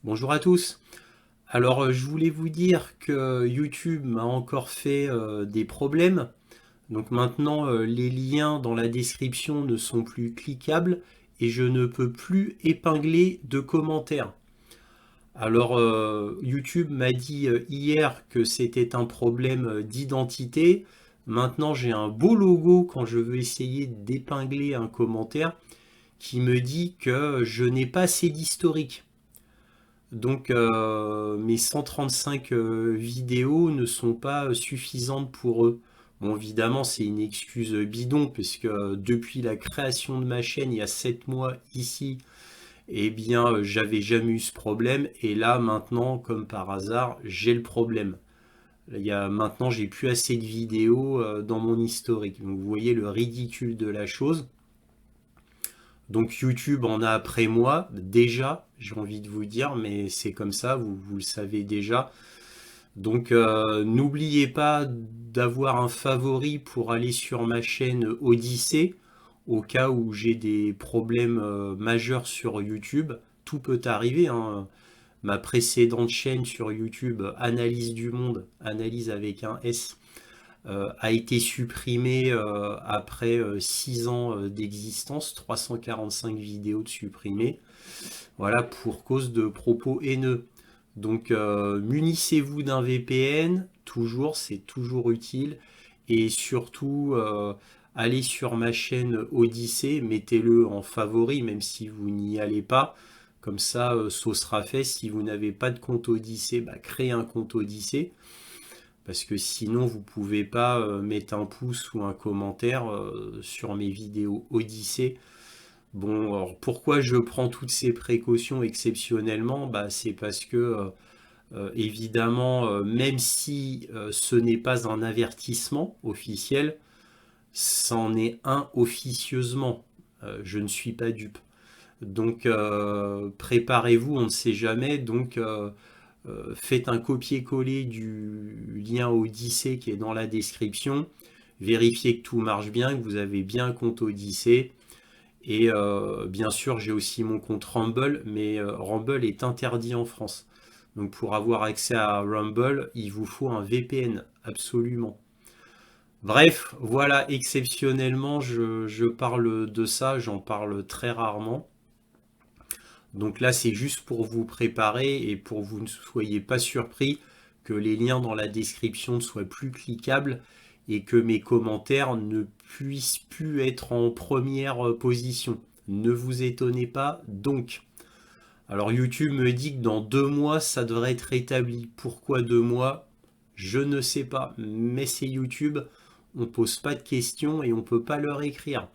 Bonjour à tous. Alors, je voulais vous dire que YouTube m'a encore fait des problèmes. Donc maintenant, les liens dans la description ne sont plus cliquables et je ne peux plus épingler de commentaires. Alors, YouTube m'a dit hier que c'était un problème d'identité. Maintenant, j'ai un beau logo quand je veux essayer d'épingler un commentaire qui me dit que je n'ai pas assez d'historique. Donc mes 135 vidéos ne sont pas suffisantes pour eux. Bon, évidemment, c'est une excuse bidon, puisque depuis la création de ma chaîne, il y a 7 mois ici, eh bien, j'avais jamais eu ce problème. Et là, maintenant, comme par hasard, j'ai le problème. Maintenant, j'ai plus assez de vidéos dans mon historique. Donc, vous voyez le ridicule de la chose. Donc YouTube en a après moi, déjà, j'ai envie de vous dire, mais c'est comme ça, vous le savez déjà. Donc n'oubliez pas d'avoir un favori pour aller sur ma chaîne Odyssée, au cas où j'ai des problèmes majeurs sur YouTube. Tout peut arriver, hein. Ma précédente chaîne sur YouTube, Analyse du Monde, analyse avec un S, a été supprimé après 6 ans d'existence, 345 vidéos de supprimées, voilà, pour cause de propos haineux. Donc munissez-vous d'un VPN, toujours, c'est toujours utile, et surtout allez sur ma chaîne Odyssée, mettez-le en favori, même si vous n'y allez pas. Comme ça, ce sera fait. Si vous n'avez pas de compte Odyssée, bah, créez un compte Odyssée parce que sinon vous pouvez pas mettre un pouce ou un commentaire sur mes vidéos Odyssée. Bon, alors pourquoi je prends toutes ces précautions exceptionnellement? Bah, c'est parce que évidemment, même si ce n'est pas un avertissement officiel, c'en est un officieusement. Je ne suis pas dupe. Donc préparez-vous, on ne sait jamais. Donc faites un copier-coller du lien Odyssée qui est dans la description. Vérifiez que tout marche bien, que vous avez bien un compte Odyssée. Et bien sûr, j'ai aussi mon compte Rumble, mais Rumble est interdit en France. Donc pour avoir accès à Rumble, il vous faut un VPN, absolument. Bref, voilà, exceptionnellement, je parle de ça, j'en parle très rarement. Donc là, c'est juste pour vous préparer et pour que vous ne soyez pas surpris que les liens dans la description ne soient plus cliquables et que mes commentaires ne puissent plus être en première position. Ne vous étonnez pas donc. Alors YouTube me dit que dans 2 mois, ça devrait être rétabli. Pourquoi 2 mois? Je ne sais pas. Mais c'est YouTube, on ne pose pas de questions et on ne peut pas leur écrire.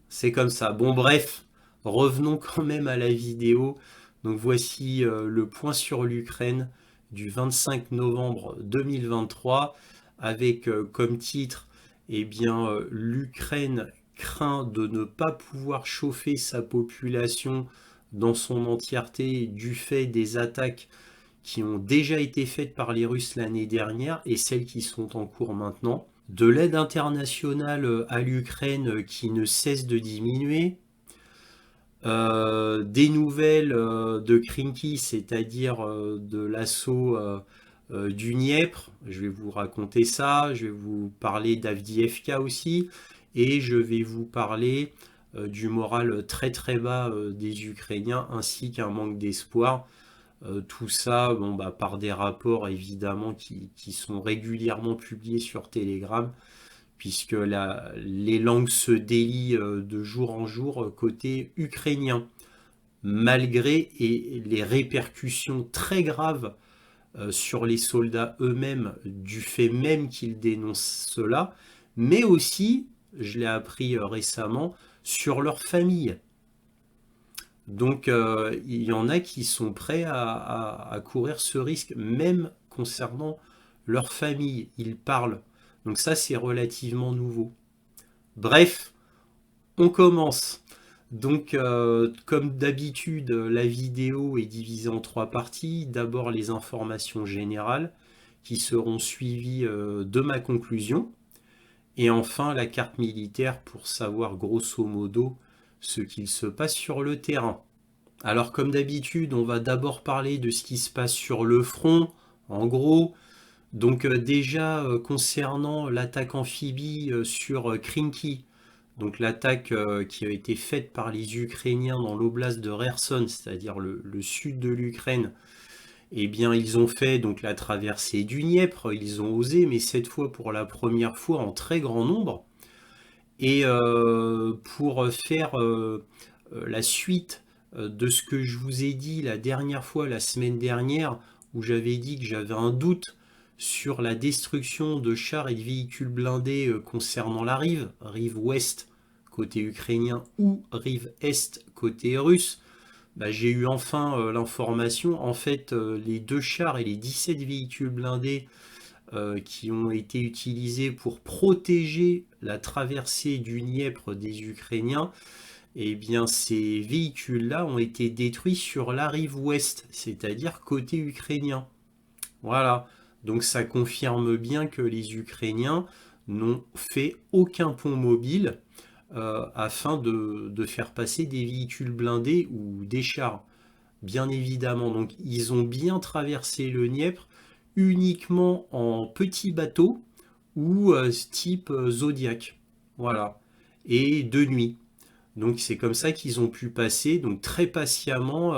C'est comme ça. Bon bref, revenons quand même à la vidéo. Donc voici le point sur l'Ukraine du 25 novembre 2023 avec comme titre, eh bien, l'Ukraine craint de ne pas pouvoir chauffer sa population dans son entièreté du fait des attaques qui ont déjà été faites par les Russes l'année dernière et celles qui sont en cours maintenant, de l'aide internationale à l'Ukraine qui ne cesse de diminuer, des nouvelles de Krinky, c'est-à-dire de l'assaut du Dniepr, je vais vous raconter ça, je vais vous parler d'Avdiivka aussi, et je vais vous parler du moral très très bas des Ukrainiens ainsi qu'un manque d'espoir. Tout ça, bon, bah, par des rapports évidemment qui sont régulièrement publiés sur Telegram, puisque les langues se délient de jour en jour côté ukrainien, malgré les répercussions très graves sur les soldats eux-mêmes, du fait même qu'ils dénoncent cela, mais aussi, je l'ai appris récemment, sur leur famille. Donc il y en a qui sont prêts à courir ce risque, même concernant leur famille. Ils parlent. Donc ça, c'est relativement nouveau. Bref, on commence. Donc, comme d'habitude, la vidéo est divisée en 3 parties. D'abord, les informations générales qui seront suivies de ma conclusion. Et enfin, la carte militaire pour savoir grosso modo ce qu'il se passe sur le terrain. Alors comme d'habitude, on va d'abord parler de ce qui se passe sur le front, en gros. Donc déjà concernant l'attaque amphibie sur Krinky, donc l'attaque qui a été faite par les Ukrainiens dans l'oblast de Kherson, c'est-à-dire le sud de l'Ukraine, eh bien ils ont fait donc la traversée du Dniepr, ils ont osé, mais cette fois pour la première fois en très grand nombre. Et pour faire la suite de ce que je vous ai dit la dernière fois, la semaine dernière, où j'avais dit que j'avais un doute sur la destruction de chars et de véhicules blindés concernant la rive ouest côté ukrainien ou rive est côté russe, bah, j'ai eu enfin l'information. En fait, les deux chars et les 17 véhicules blindés qui ont été utilisés pour protéger la traversée du Dniepr des Ukrainiens, eh bien ces véhicules-là ont été détruits sur la rive ouest, c'est-à-dire côté ukrainien. Voilà, donc ça confirme bien que les Ukrainiens n'ont fait aucun pont mobile afin de faire passer des véhicules blindés ou des chars, bien évidemment. Donc ils ont bien traversé le Dniepr uniquement en petits bateaux ou type Zodiac. Voilà. Et de nuit. Donc c'est comme ça qu'ils ont pu passer, donc très patiemment,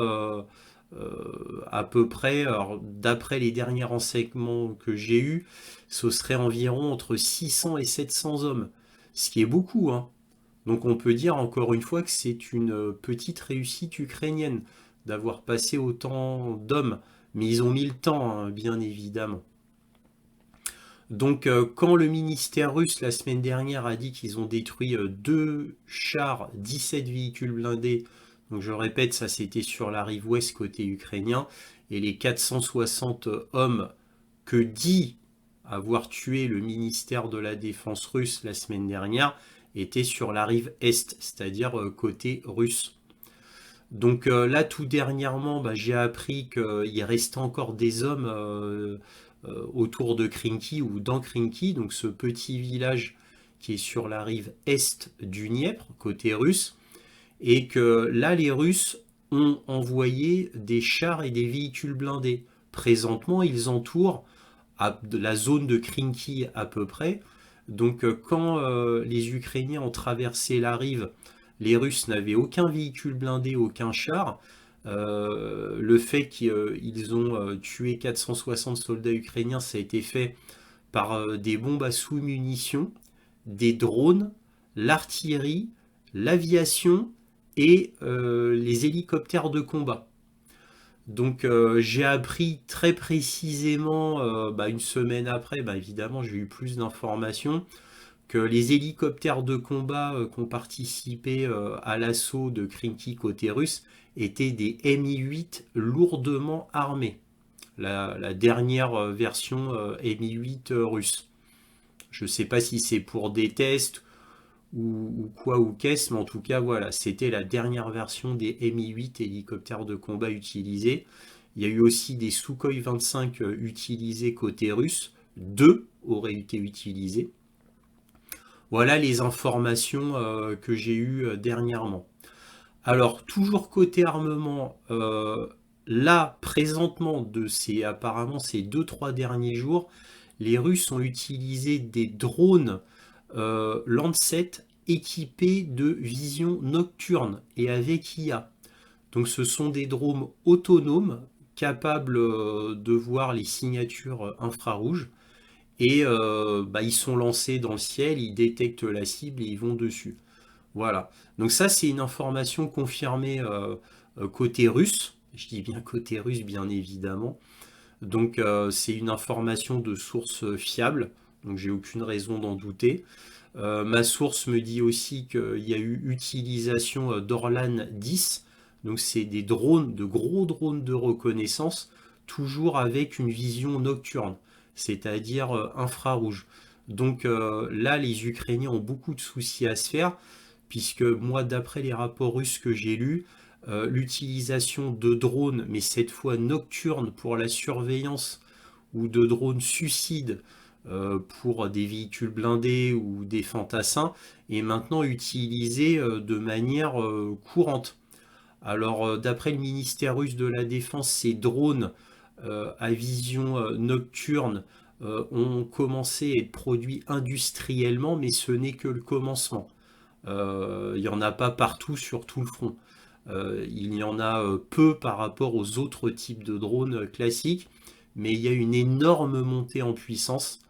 à peu près, d'après les derniers renseignements que j'ai eus, ce serait environ entre 600 et 700 hommes, ce qui est beaucoup, hein. Donc on peut dire encore une fois que c'est une petite réussite ukrainienne d'avoir passé autant d'hommes, mais ils ont mis le temps, hein, bien évidemment. Donc quand le ministère russe la semaine dernière a dit qu'ils ont détruit deux chars, 17 véhicules blindés, donc je répète, ça c'était sur la rive ouest côté ukrainien, et les 460 hommes que dit avoir tué le ministère de la Défense russe la semaine dernière étaient sur la rive est, c'est-à-dire côté russe. Donc là, tout dernièrement, bah, j'ai appris qu'il restait encore des hommes autour de Krinky ou dans Krinky, donc ce petit village qui est sur la rive est du Dniepr, côté russe, et que là, les Russes ont envoyé des chars et des véhicules blindés. Présentement, ils entourent la zone de Krinky à peu près. Donc quand les Ukrainiens ont traversé la rive, les Russes n'avaient aucun véhicule blindé, aucun char. Le fait qu'ils ont tué 460 soldats ukrainiens, ça a été fait par des bombes à sous-munitions, des drones, l'artillerie, l'aviation et les hélicoptères de combat. Donc j'ai appris très précisément, une semaine après, évidemment j'ai eu plus d'informations, que les hélicoptères de combat qui ont participé à l'assaut de Krinky côté russe étaient des Mi-8 lourdement armés. La dernière version Mi-8 russe. Je ne sais pas si c'est pour des tests ou quoi ou qu'est-ce, mais en tout cas, voilà, c'était la dernière version des Mi-8 hélicoptères de combat utilisés. Il y a eu aussi des Sukhoi 25 utilisés côté russe. Deux auraient été utilisés. Voilà les informations que j'ai eues dernièrement. Alors, toujours côté armement, là, présentement, apparemment ces deux-trois derniers jours, les Russes ont utilisé des drones Lancet équipés de vision nocturne et avec IA. Donc ce sont des drones autonomes capables de voir les signatures infrarouges et ils sont lancés dans le ciel, ils détectent la cible et ils vont dessus. Voilà. Donc ça c'est une information confirmée côté russe. Je dis bien côté russe bien évidemment. Donc c'est une information de source fiable. Donc j'ai aucune raison d'en douter. Ma source me dit aussi qu'il y a eu utilisation d'Orlan 10. Donc c'est des drones, de gros drones de reconnaissance, toujours avec une vision nocturne, c'est-à-dire infrarouge. Donc là, les Ukrainiens ont beaucoup de soucis à se faire, puisque moi, d'après les rapports russes que j'ai lus, l'utilisation de drones, mais cette fois nocturnes pour la surveillance, ou de drones suicides pour des véhicules blindés ou des fantassins, est maintenant utilisée de manière courante. Alors, d'après le ministère russe de la Défense, ces drones à vision nocturne ont commencé à être produits industriellement, mais ce n'est que le commencement. Il n'y en a pas partout sur tout le front. Il y en a peu par rapport aux autres types de drones classiques, mais il y a une énorme montée en puissance,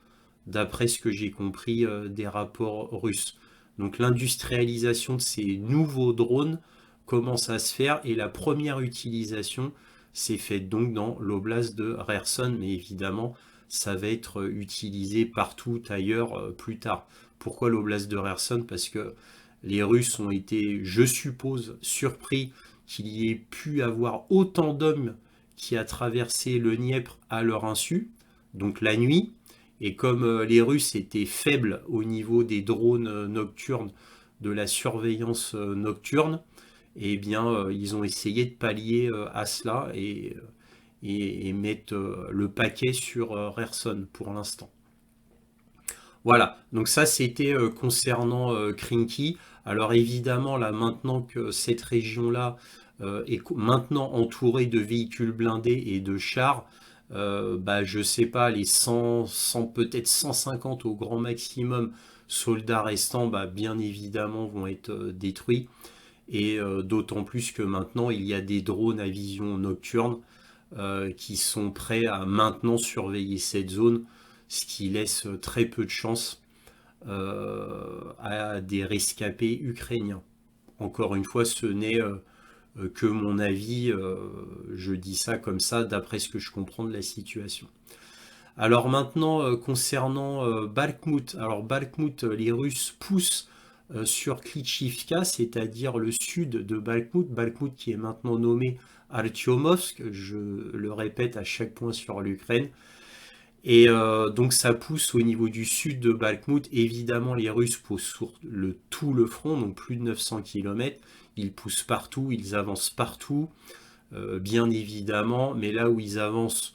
d'après ce que j'ai compris des rapports russes. Donc l'industrialisation de ces nouveaux drones commence à se faire et la première utilisation s'est faite donc dans l'oblast de Kherson, mais évidemment ça va être utilisé partout ailleurs plus tard. Pourquoi l'oblast de Kherson? Parce que les Russes ont été, je suppose, surpris qu'il y ait pu avoir autant d'hommes qui a traversé le Dniepr à leur insu, donc la nuit. Et comme les Russes étaient faibles au niveau des drones nocturnes, de la surveillance nocturne, eh bien, ils ont essayé de pallier à cela et mettre le paquet sur Kherson pour l'instant. Voilà, donc ça c'était concernant Krinky. Alors évidemment, là maintenant que cette région-là est maintenant entourée de véhicules blindés et de chars, bah, je sais pas, les 100 peut-être 150 au grand maximum soldats restants, bah, bien évidemment vont être détruits. Et d'autant plus que maintenant il y a des drones à vision nocturne qui sont prêts à maintenant surveiller cette zone, ce qui laisse très peu de chance à des rescapés ukrainiens. Encore une fois, ce n'est que mon avis, je dis ça comme ça, d'après ce que je comprends de la situation. Alors maintenant, concernant Bakhmout, alors Bakhmout, les Russes poussent sur Klitschivka, c'est-à-dire le sud de Bakhmout, Bakhmout qui est maintenant nommé Artyomovsk, je le répète à chaque point sur l'Ukraine. Et donc ça pousse au niveau du sud de Bakhmout. Évidemment, les Russes poussent sur tout le front, donc plus de 900 km. Ils poussent partout, ils avancent partout, bien évidemment. Mais là où ils avancent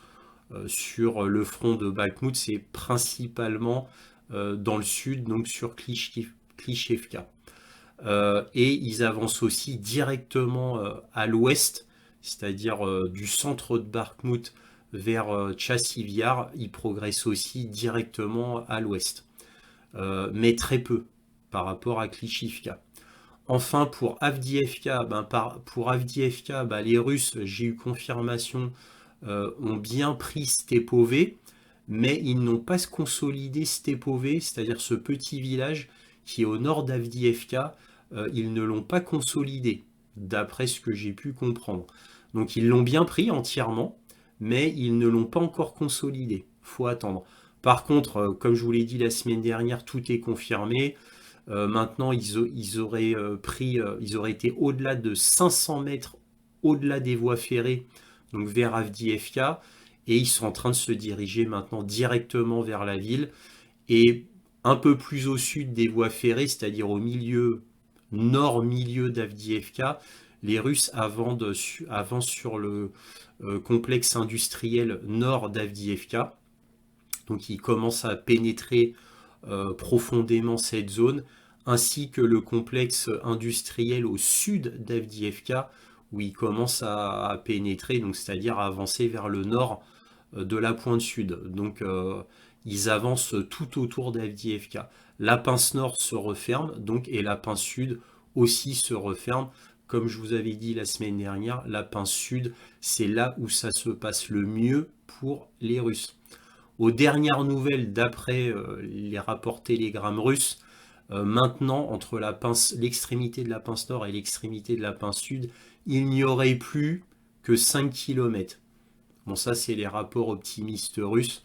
sur le front de Bakhmout, c'est principalement dans le sud, donc sur Klishevka. Et ils avancent aussi directement à l'ouest, c'est-à-dire du centre de Bakhmout vers Chassivyar. Ils progressent aussi directement à l'ouest, mais très peu par rapport à Klishivka. Enfin, pour Avdiivka, les Russes, j'ai eu confirmation, ont bien pris Stepové, mais ils n'ont pas consolidé Stepové, c'est-à-dire ce petit village qui est au nord d'Avdiivka, ils ne l'ont pas consolidé, d'après ce que j'ai pu comprendre. Donc ils l'ont bien pris entièrement, mais ils ne l'ont pas encore consolidé. Faut attendre. Par contre, comme je vous l'ai dit la semaine dernière, tout est confirmé. Maintenant, ils auraient ils auraient été au-delà de 500 mètres, au-delà des voies ferrées, donc vers Avdiivka, et ils sont en train de se diriger maintenant directement vers la ville. Et un peu plus au sud des voies ferrées, c'est-à-dire au milieu, nord-milieu d'Avdiivka, les Russes avancent sur le complexe industriel nord d'Avdiivka. Donc ils commencent à pénétrer profondément cette zone, ainsi que le complexe industriel au sud d'Avdiivka, où ils commencent à pénétrer, donc c'est-à-dire à avancer vers le nord de la pointe sud. Donc ils avancent tout autour d'Avdiivka. La pince nord se referme, donc, et la pince sud aussi se referme. Comme je vous avais dit la semaine dernière, la pince sud, c'est là où ça se passe le mieux pour les Russes. Aux dernières nouvelles, d'après les rapports télégrammes russes, maintenant, entre l'extrémité de la pince nord et l'extrémité de la pince sud, il n'y aurait plus que 5 km. Bon, ça, c'est les rapports optimistes russes.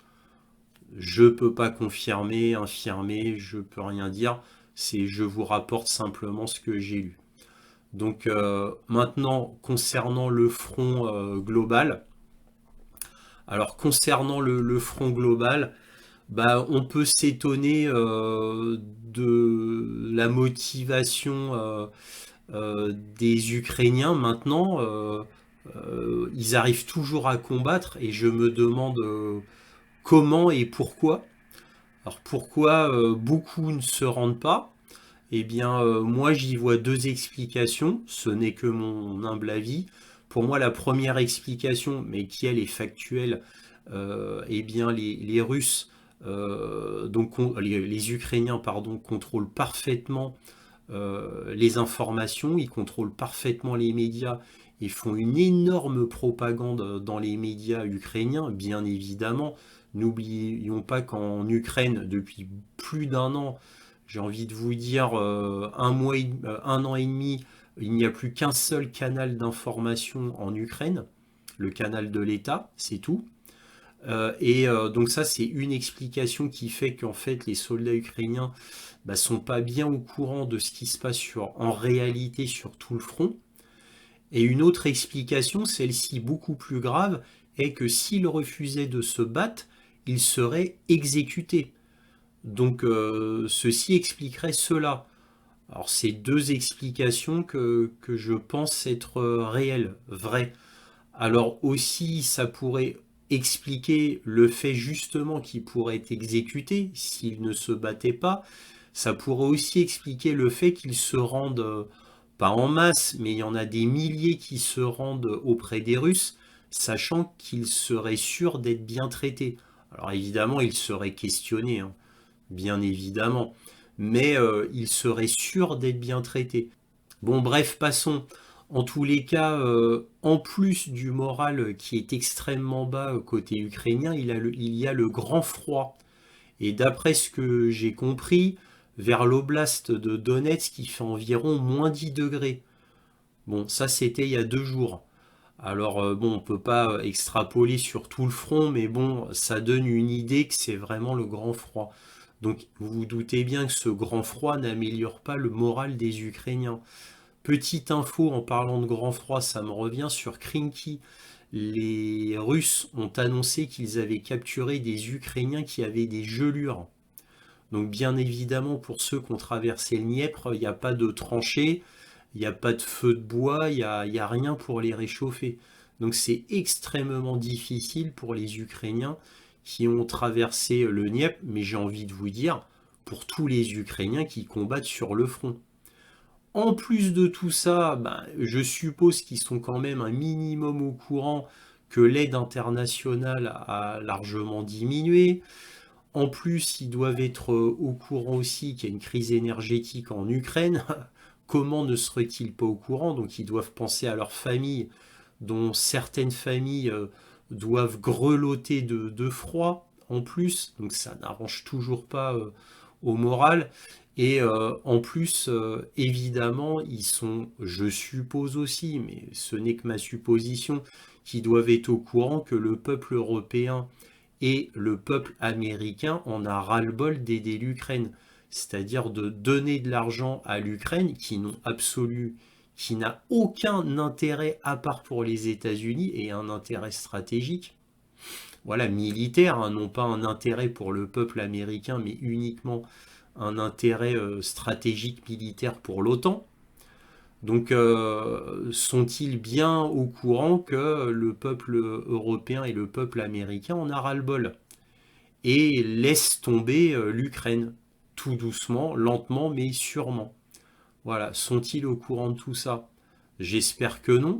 Je ne peux pas confirmer, infirmer, je ne peux rien dire. Je vous rapporte simplement ce que j'ai lu. Donc maintenant, concernant le front global, alors concernant le front global, bah, on peut s'étonner de la motivation des Ukrainiens maintenant. Ils arrivent toujours à combattre et je me demande comment et pourquoi. Alors pourquoi beaucoup ne se rendent pas? Eh bien, moi, j'y vois deux explications. Ce n'est que mon humble avis. Pour moi, la première explication, mais qui elle est factuelle, eh bien, les Russes, les Ukrainiens, pardon, contrôlent parfaitement les informations, ils contrôlent parfaitement les médias, ils font une énorme propagande dans les médias ukrainiens, bien évidemment. N'oublions pas qu'en Ukraine, depuis plus d'un an, j'ai envie de vous dire un an et demi, il n'y a plus qu'un seul canal d'information en Ukraine, le canal de l'État, c'est tout. Donc ça, c'est une explication qui fait qu'en fait, les soldats ukrainiens sont pas bien au courant de ce qui se passe en réalité sur tout le front. Et une autre explication, celle-ci beaucoup plus grave, est que s'ils refusaient de se battre, ils seraient exécutés. Donc ceci expliquerait cela. Alors c'est deux explications que je pense être réelles, vraies. Alors aussi, ça pourrait expliquer le fait justement qu'ils pourraient être exécutés s'ils ne se battaient pas. Ça pourrait aussi expliquer le fait qu'ils se rendent, pas en masse, mais il y en a des milliers qui se rendent auprès des Russes, sachant qu'ils seraient sûrs d'être bien traités. Alors évidemment, ils seraient questionnés, hein, bien évidemment, mais ils seraient sûrs d'être bien traités. Bon, bref, passons. En tous les cas, en plus du moral qui est extrêmement bas côté ukrainien, il y a le grand froid. Et d'après ce que j'ai compris, vers l'oblast de Donetsk, il fait environ moins 10 degrés. Bon, ça c'était il y a 2 jours. Alors bon, on ne peut pas extrapoler sur tout le front, mais bon, ça donne une idée que c'est vraiment le grand froid. Donc vous vous doutez bien que ce grand froid n'améliore pas le moral des Ukrainiens. Petite info en parlant de grand froid, ça me revient sur Krinky. Les Russes ont annoncé qu'ils avaient capturé des Ukrainiens qui avaient des gelures. Donc bien évidemment, pour ceux qui ont traversé le Dniepr, il n'y a pas de tranchée, il n'y a pas de feu de bois, il y a rien pour les réchauffer. Donc c'est extrêmement difficile pour les Ukrainiens qui ont traversé le Dniepr, mais j'ai envie de vous dire, pour tous les Ukrainiens qui combattent sur le front. En plus de tout ça, je suppose qu'ils sont quand même un minimum au courant que l'aide internationale a largement diminué. En plus, ils doivent être au courant aussi qu'il y a une crise énergétique en Ukraine. Comment ne seraient-ils pas au courant? Donc ils doivent penser à leur famille, dont certaines familles doivent grelotter de froid en plus. Donc ça n'arrange toujours pas au moral. Et en plus, évidemment, ils sont, je suppose aussi, mais ce n'est que ma supposition, qui doivent être au courant que le peuple européen et le peuple américain en a ras-le-bol d'aider l'Ukraine. C'est-à-dire de donner de l'argent à l'Ukraine qui n'a aucun intérêt à part pour les États-Unis et un intérêt stratégique. Voilà, militaire, hein, non pas un intérêt pour le peuple américain, mais uniquement un intérêt stratégique militaire pour l'OTAN. Donc sont-ils bien au courant que le peuple européen et le peuple américain en a ras-le-bol et laissent tomber l'Ukraine, tout doucement, lentement, mais sûrement. Voilà, sont-ils au courant de tout ça? J'espère que non,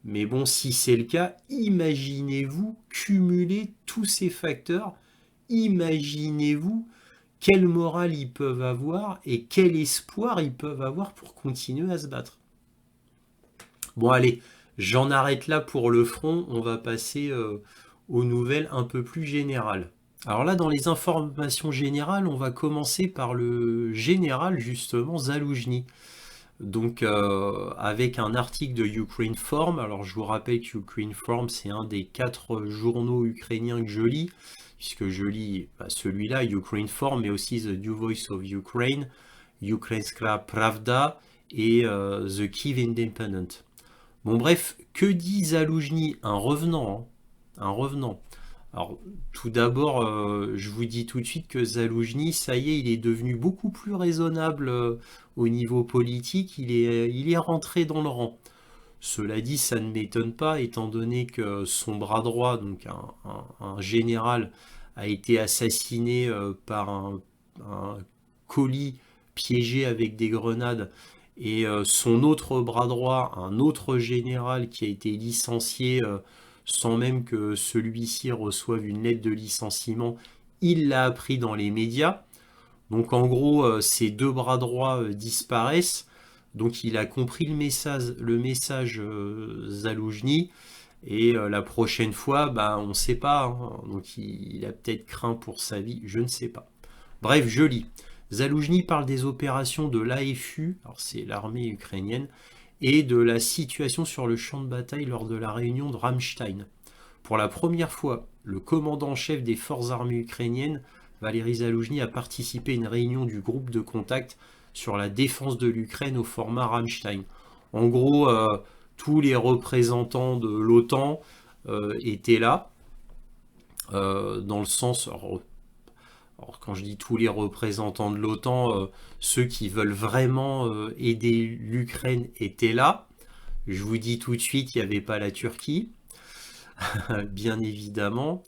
mais bon, si c'est le cas, imaginez-vous cumuler tous ces facteurs, imaginez-vous quelle morale ils peuvent avoir et quel espoir ils peuvent avoir pour continuer à se battre. Bon allez, j'en arrête là pour le front, on va passer aux nouvelles un peu plus générales. Alors là, dans les informations générales, on va commencer par le général justement Zaloujny. Donc avec un article de Ukraine Forum, alors je vous rappelle que Ukraine Forum c'est un des 4 journaux ukrainiens que je lis, puisque je lis celui-là, Ukraine Forum, mais aussi The New Voice of Ukraine, Ukrainska Pravda et The Kyiv Independent. Bon bref, que dit Zaloujny? Un revenant, hein, un revenant. Alors tout d'abord, je vous dis tout de suite que Zaloujny, ça y est, il est devenu beaucoup plus raisonnable au niveau politique, il est rentré dans le rang. Cela dit, ça ne m'étonne pas, étant donné que son bras droit, donc un général, a été assassiné par un colis piégé avec des grenades, et son autre bras droit, un autre général qui a été licencié sans même que celui-ci reçoive une lettre de licenciement, il l'a appris dans les médias. Donc en gros, ces deux bras droits disparaissent. Donc il a compris le message Zaloujny. Et la prochaine fois, bah, on ne sait pas. Hein. Donc il a peut-être craint pour sa vie, je ne sais pas. Bref, je lis. Zaloujny parle des opérations de l'AFU, alors c'est l'armée ukrainienne, et de la situation sur le champ de bataille lors de la réunion de Ramstein. Pour la première fois, le commandant en chef des forces armées ukrainiennes, Valéry Zaloujny, a participé à une réunion du groupe de contact sur la défense de l'Ukraine au format Ramstein. En gros, tous les représentants de l'OTAN étaient là, dans le sens... Alors, quand je dis tous les représentants de l'OTAN, ceux qui veulent vraiment aider l'Ukraine étaient là. Je vous dis tout de suite, il n'y avait pas la Turquie, bien évidemment.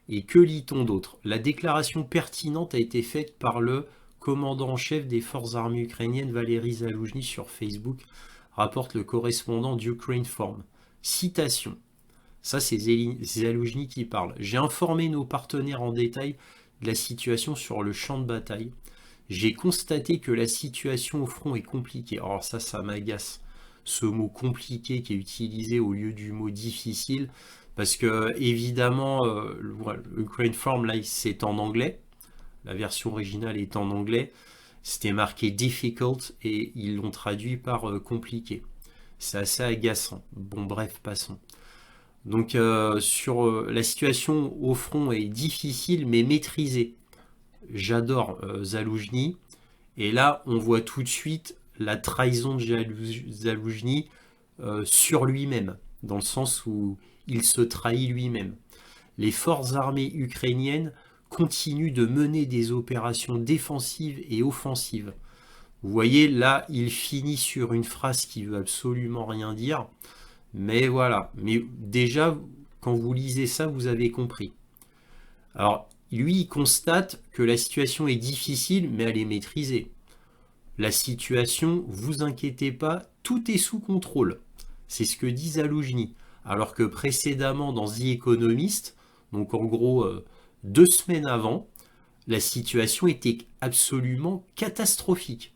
Et que lit-on d'autre? La déclaration pertinente a été faite par le commandant en chef des forces armées ukrainiennes, Valéry Zaloujny, sur Facebook, rapporte le correspondant d'Ukraine Forum. Citation. Ça, c'est Zaloujny qui parle. J'ai informé nos partenaires en détail de la situation sur le champ de bataille. J'ai constaté que la situation au front est compliquée. Alors ça m'agace, ce mot compliqué qui est utilisé au lieu du mot difficile, parce que évidemment, Ukraine Forum, là, c'est en anglais. La version originale est en anglais. C'était marqué difficult et ils l'ont traduit par compliqué. C'est assez agaçant. Bon, bref, passons. Donc la situation au front est difficile mais maîtrisée. J'adore Zaloujny. Et là, on voit tout de suite la trahison de Zaloujny sur lui-même, dans le sens où il se trahit lui-même. Les forces armées ukrainiennes continuent de mener des opérations défensives et offensives. Vous voyez, là, il finit sur une phrase qui veut absolument rien dire. Mais voilà, mais déjà, quand vous lisez ça, vous avez compris. Alors, lui, il constate que la situation est difficile, mais elle est maîtrisée. La situation, vous inquiétez pas, tout est sous contrôle. C'est ce que dit Zaloujny. Alors que précédemment, dans The Economist, donc en gros 2 semaines avant, la situation était absolument catastrophique.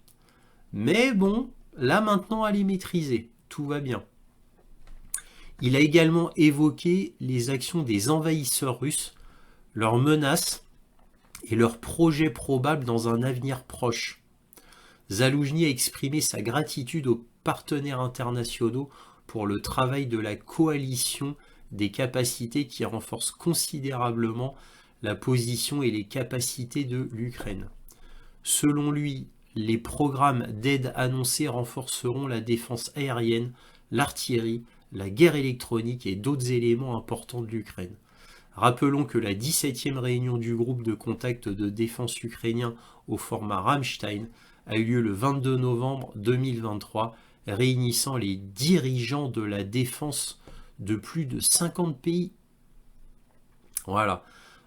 Mais bon, là maintenant, elle est maîtrisée. Tout va bien. Il a également évoqué les actions des envahisseurs russes, leurs menaces et leurs projets probables dans un avenir proche. Zaloujny a exprimé sa gratitude aux partenaires internationaux pour le travail de la coalition des capacités qui renforce considérablement la position et les capacités de l'Ukraine. Selon lui, les programmes d'aide annoncés renforceront la défense aérienne, l'artillerie, la guerre électronique et d'autres éléments importants de l'Ukraine. Rappelons que la 17e réunion du groupe de contact de défense ukrainien au format Ramstein a eu lieu le 22 novembre 2023, réunissant les dirigeants de la défense de plus de 50 pays. Voilà.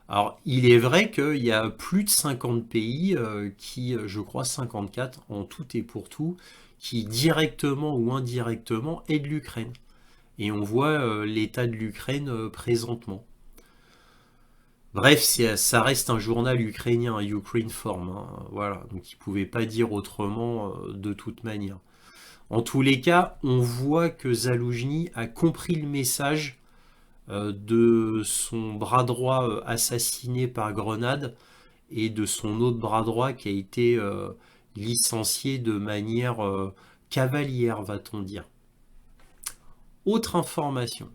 Alors, il est vrai qu'il y a plus de 50 pays qui, je crois 54 en tout et pour tout, qui directement ou indirectement aident l'Ukraine. Et on voit l'état de l'Ukraine présentement. Bref, ça reste un journal ukrainien, Ukraine Forum. Hein, voilà, donc il ne pouvait pas dire autrement de toute manière. En tous les cas, on voit que Zaloujny a compris le message de son bras droit assassiné par grenade et de son autre bras droit qui a été licencié de manière cavalière, va-t-on dire. Autre information.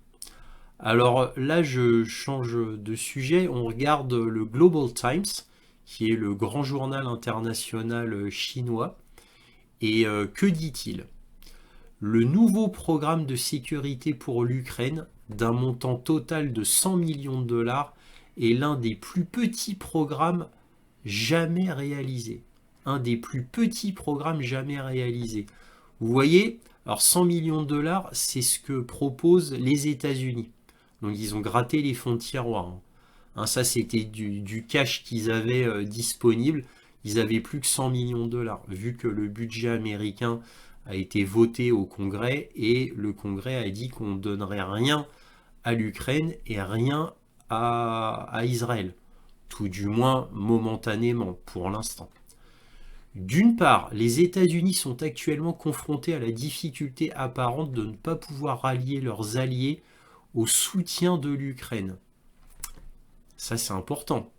Alors là, je change de sujet. On regarde le Global Times, qui est le grand journal international chinois. Et que dit-il? Le nouveau programme de sécurité pour l'Ukraine, d'un montant total de 100 millions de dollars, est l'un des plus petits programmes jamais réalisés. Un des plus petits programmes jamais réalisés. Vous voyez, alors 100 millions de dollars, c'est ce que proposent les États-Unis. Donc ils ont gratté les fonds de tiroir. Hein, ça, c'était du cash qu'ils avaient disponible. ils avaient plus que 100 millions de dollars, vu que le budget américain a été voté au Congrès, et le Congrès a dit qu'on ne donnerait rien à l'Ukraine et rien à Israël, tout du moins momentanément, pour l'instant. D'une part, les États-Unis sont actuellement confrontés à la difficulté apparente de ne pas pouvoir rallier leurs alliés au soutien de l'Ukraine. Ça, c'est important.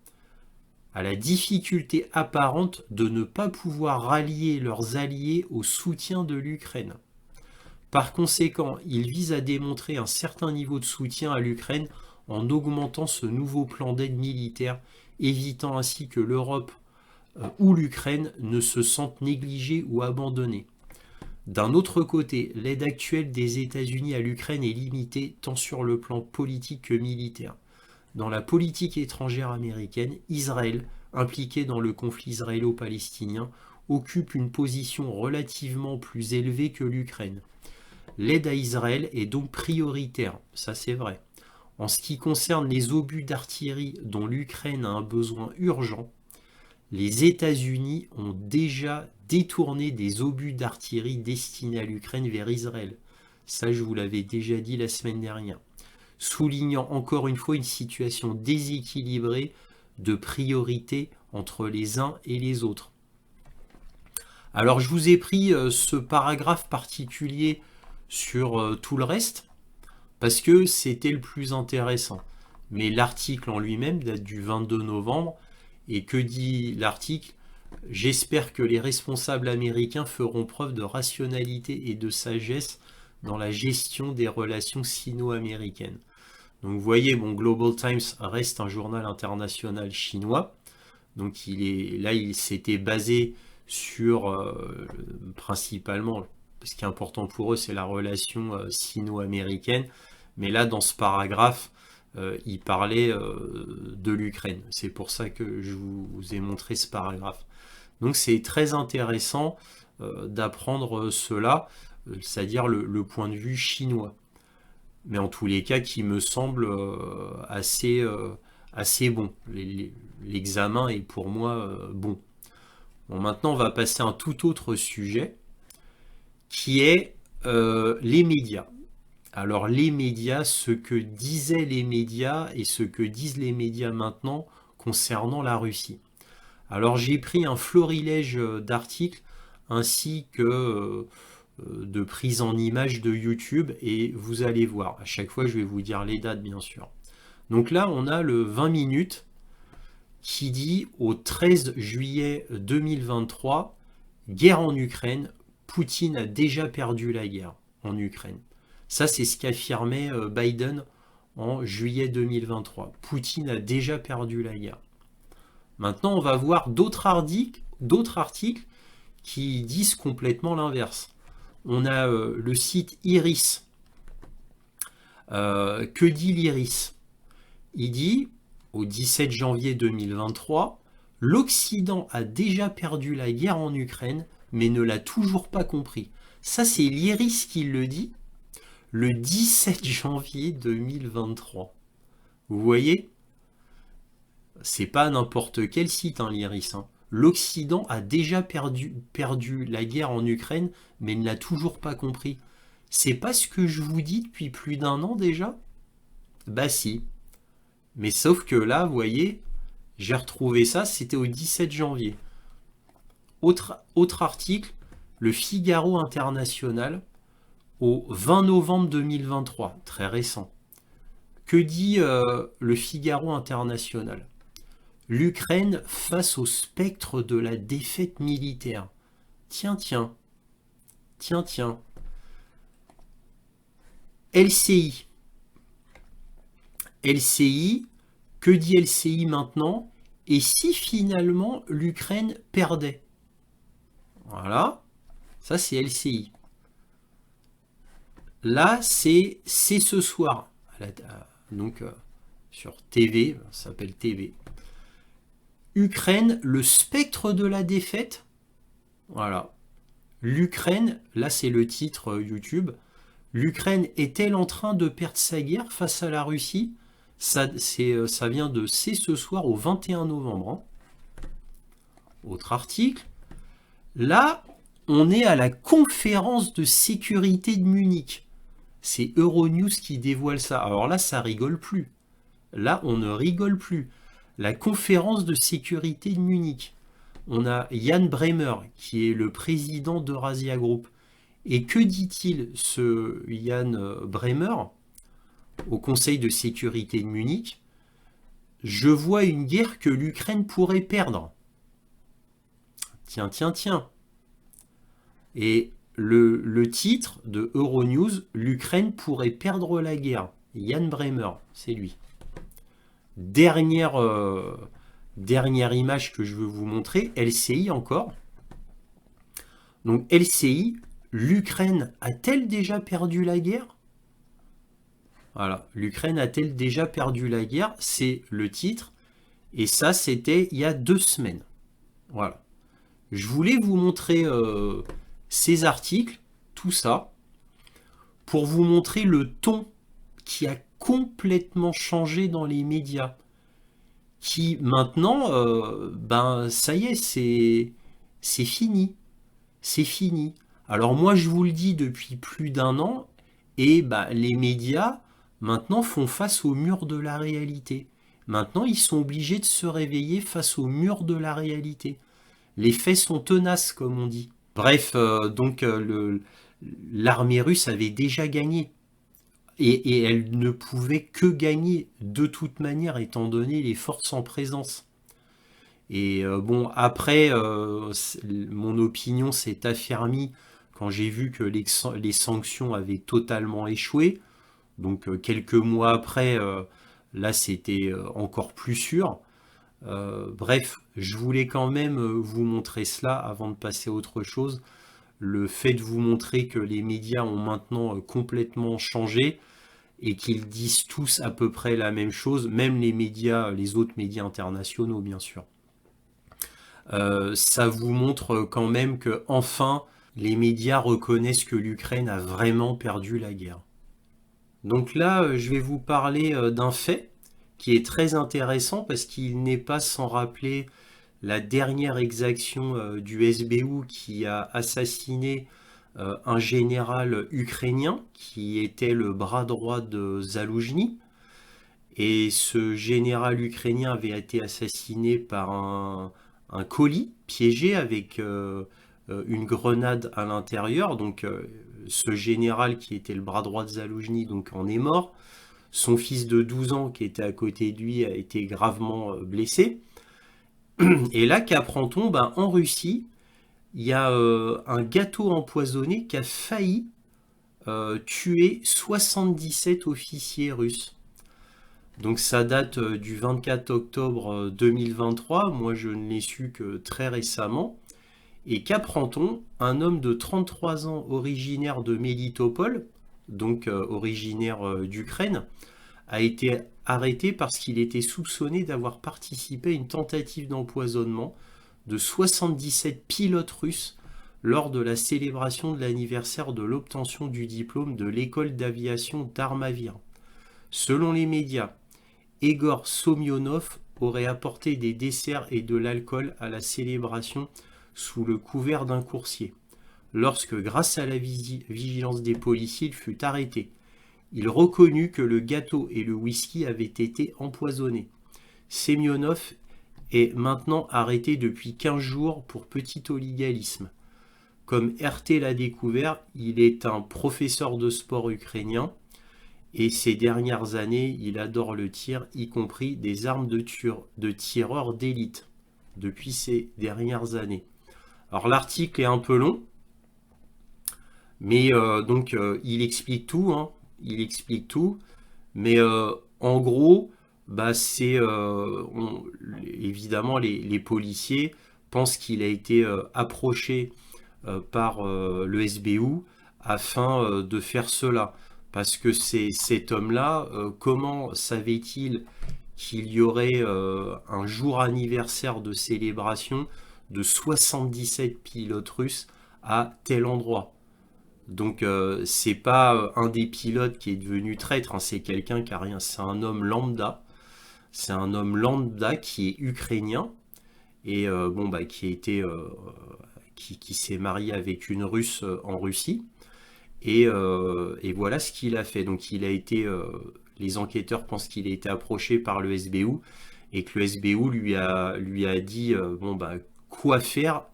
À la difficulté apparente de ne pas pouvoir rallier leurs alliés au soutien de l'Ukraine. Par conséquent, ils visent à démontrer un certain niveau de soutien à l'Ukraine en augmentant ce nouveau plan d'aide militaire, évitant ainsi que l'Europe ou l'Ukraine ne se sentent négligés ou abandonnés. D'un autre côté, l'aide actuelle des États-Unis à l'Ukraine est limitée tant sur le plan politique que militaire. Dans la politique étrangère américaine, Israël, impliqué dans le conflit israélo-palestinien, occupe une position relativement plus élevée que l'Ukraine. L'aide à Israël est donc prioritaire, ça c'est vrai. En ce qui concerne les obus d'artillerie dont l'Ukraine a un besoin urgent, les États-Unis ont déjà détourné des obus d'artillerie destinés à l'Ukraine vers Israël. Ça, je vous l'avais déjà dit la semaine dernière. Soulignant encore une fois une situation déséquilibrée de priorité entre les uns et les autres. Alors, je vous ai pris ce paragraphe particulier sur tout le reste, parce que c'était le plus intéressant. Mais l'article en lui-même date du 22 novembre, et que dit l'article? J'espère que les responsables américains feront preuve de rationalité et de sagesse dans la gestion des relations sino-américaines. Donc vous voyez, bon, Global Times reste un journal international chinois. Donc il s'était basé sur principalement, ce qui est important pour eux, c'est la relation sino-américaine. Mais là, dans ce paragraphe, il parlait de l'Ukraine. C'est pour ça que je vous ai montré ce paragraphe. Donc c'est très intéressant d'apprendre cela, c'est-à-dire le point de vue chinois. Mais en tous les cas, qui me semble assez bon. L'examen est pour moi bon. Bon. Maintenant, on va passer à un tout autre sujet, qui est les médias. Alors les médias, ce que disaient les médias et ce que disent les médias maintenant concernant la Russie. Alors j'ai pris un florilège d'articles ainsi que de prises en images de YouTube, et vous allez voir, à chaque fois je vais vous dire les dates bien sûr. Donc là on a le 20 minutes qui dit au 13 juillet 2023, guerre en Ukraine, Poutine a déjà perdu la guerre en Ukraine. Ça, c'est ce qu'affirmait Biden en juillet 2023. Poutine a déjà perdu la guerre. Maintenant, on va voir d'autres articles qui disent complètement l'inverse. On a le site Iris. Que dit l'Iris? Il dit, au 17 janvier 2023, l'Occident a déjà perdu la guerre en Ukraine, mais ne l'a toujours pas compris. Ça, c'est l'Iris qui le dit. Le 17 janvier 2023. Vous voyez? C'est pas n'importe quel site, hein, l'Iris. Hein. L'Occident a déjà perdu la guerre en Ukraine, mais ne l'a toujours pas compris. C'est pas ce que je vous dis depuis plus d'1 an déjà? Bah si. Mais sauf que là, vous voyez, j'ai retrouvé ça, c'était au 17 janvier. Autre article, le Figaro International, au 20 novembre 2023, très récent. Que dit le Figaro International? L'Ukraine face au spectre de la défaite militaire. Tiens. LCI. Que dit LCI maintenant? Et si finalement l'Ukraine perdait? Voilà, ça c'est LCI. Là, c'est ce soir. Donc, sur TV, ça s'appelle TV. Ukraine, le spectre de la défaite. Voilà. L'Ukraine, là c'est le titre YouTube. L'Ukraine est-elle en train de perdre sa guerre face à la Russie? Ça vient de C'est ce soir au 21 novembre. Hein. autre article. Là, on est à la conférence de sécurité de Munich. C'est Euronews qui dévoile ça. Alors là, ça rigole plus. Là, on ne rigole plus. La conférence de sécurité de Munich. On a Jan Bremer, qui est le président d'Eurasia Group. Et que dit-il, ce Jan Bremer, au Conseil de sécurité de Munich? Je vois une guerre que l'Ukraine pourrait perdre. Tiens, tiens, tiens. Et le titre de Euronews, l'Ukraine pourrait perdre la guerre. Jan Bremer, c'est lui. Dernière image que je veux vous montrer, LCI encore. Donc LCI, l'Ukraine a-t-elle déjà perdu la guerre? Voilà, l'Ukraine a-t-elle déjà perdu la guerre? C'est le titre. Et ça, c'était il y a 2 semaines. Voilà. Je voulais vous montrer ces articles, tout ça, pour vous montrer le ton qui a complètement changé dans les médias. Qui maintenant, ça y est, c'est fini. C'est fini. Alors moi, je vous le dis depuis plus d'1 an, et les médias, maintenant, font face au mur de la réalité. Maintenant, ils sont obligés de se réveiller face au mur de la réalité. Les faits sont tenaces, comme on dit. Bref, l'armée russe avait déjà gagné. Et elle ne pouvait que gagner de toute manière, étant donné les forces en présence. Et après, mon opinion s'est affermie quand j'ai vu que les sanctions avaient totalement échoué. Donc quelques mois après, là c'était encore plus sûr. Bref, je voulais quand même vous montrer cela avant de passer à autre chose. Le fait de vous montrer que les médias ont maintenant complètement changé et qu'ils disent tous à peu près la même chose, même les autres médias internationaux bien sûr. Ça vous montre quand même que enfin les médias reconnaissent que l'Ukraine a vraiment perdu la guerre. Donc là, je vais vous parler d'un fait qui est très intéressant parce qu'il n'est pas sans rappeler la dernière exaction du SBU qui a assassiné un général ukrainien qui était le bras droit de Zaloujny. Et ce général ukrainien avait été assassiné par un colis piégé avec une grenade à l'intérieur. Donc ce général qui était le bras droit de Zaloujny donc, en est mort. Son fils de 12 ans qui était à côté de lui a été gravement blessé. Et là, qu'apprend-on? En Russie, il y a un gâteau empoisonné qui a failli tuer 77 officiers russes. Donc ça date du 24 octobre 2023, moi je ne l'ai su que très récemment. Et qu'apprend-on? Un homme de 33 ans originaire de Mélitopol, donc originaire d'Ukraine, a été arrêté parce qu'il était soupçonné d'avoir participé à une tentative d'empoisonnement de 77 pilotes russes lors de la célébration de l'anniversaire de l'obtention du diplôme de l'école d'aviation d'Armavir. Selon les médias, Egor Somionov aurait apporté des desserts et de l'alcool à la célébration sous le couvert d'un coursier. Lorsque, grâce à la vigilance des policiers, il fut arrêté, il reconnut que le gâteau et le whisky avaient été empoisonnés. Semyonov est maintenant arrêté depuis 15 jours pour petit illégalisme. Comme RT l'a découvert, il est un professeur de sport ukrainien et ces dernières années, il adore le tir, y compris des armes de tireur d'élite, depuis ces dernières années. Alors l'article est un peu long, mais il explique tout, hein, il explique tout, mais en gros, évidemment les policiers pensent qu'il a été approché par le SBU afin de faire cela. Parce que cet homme-là, comment savait-il qu'il y aurait un jour anniversaire de célébration de 77 pilotes russes à tel endroit? Donc c'est pas un des pilotes qui est devenu traître, hein, c'est quelqu'un qui a rien, c'est un homme lambda. C'est un homme lambda qui est ukrainien et bon, bah, qui s'est marié avec une Russe en Russie. Et voilà ce qu'il a fait. Donc les enquêteurs pensent qu'il a été approché par le SBU et que le SBU lui a dit bon, bah, quoi faire,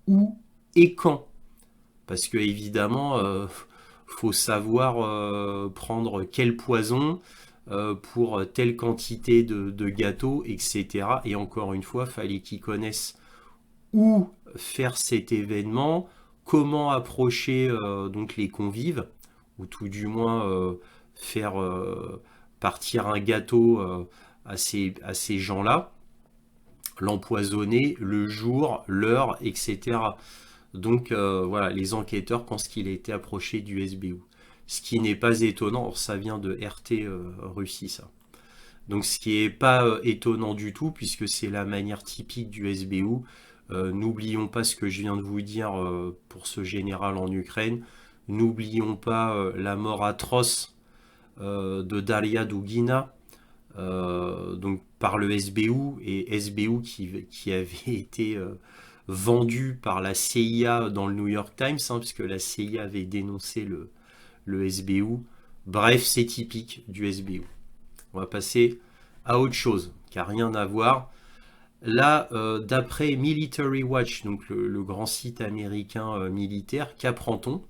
où et quand. Parce que évidemment, faut savoir prendre quel poison pour telle quantité de gâteaux, etc. Et encore une fois, fallait qu'ils connaissent où faire cet événement, comment approcher donc les convives, ou tout du moins faire partir un gâteau à ces gens-là, l'empoisonner, le jour, l'heure, etc. Donc voilà, les enquêteurs pensent qu'il a été approché du SBU. Ce qui n'est pas étonnant, or, ça vient de RT Russie, ça. Donc ce qui n'est pas étonnant du tout, puisque c'est la manière typique du SBU. N'oublions pas ce que je viens de vous dire pour ce général en Ukraine. N'oublions pas la mort atroce de Daria Dugina, donc par le SBU, et SBU qui avait été vendu par la CIA dans le New York Times, hein, puisque la CIA avait dénoncé le SBU. Bref, c'est typique du SBU. On va passer à autre chose, qui n'a rien à voir. Là, d'après Military Watch, donc le grand site américain militaire, qu'apprend-on?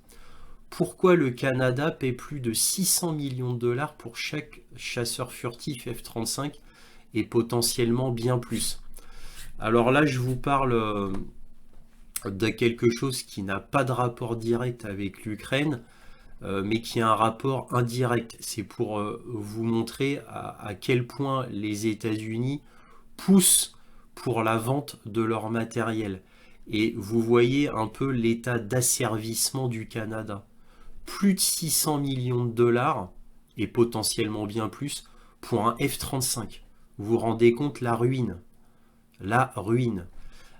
Pourquoi le Canada paie plus de 600 millions de dollars pour chaque chasseur furtif F-35 et potentiellement bien plus? Alors là, je vous parle de quelque chose qui n'a pas de rapport direct avec l'Ukraine, mais qui a un rapport indirect. C'est pour vous montrer à quel point les États-Unis poussent pour la vente de leur matériel. Et vous voyez un peu l'état d'asservissement du Canada. Plus de 600 millions de dollars, et potentiellement bien plus, pour un F-35. Vous vous rendez compte la ruine? La ruine.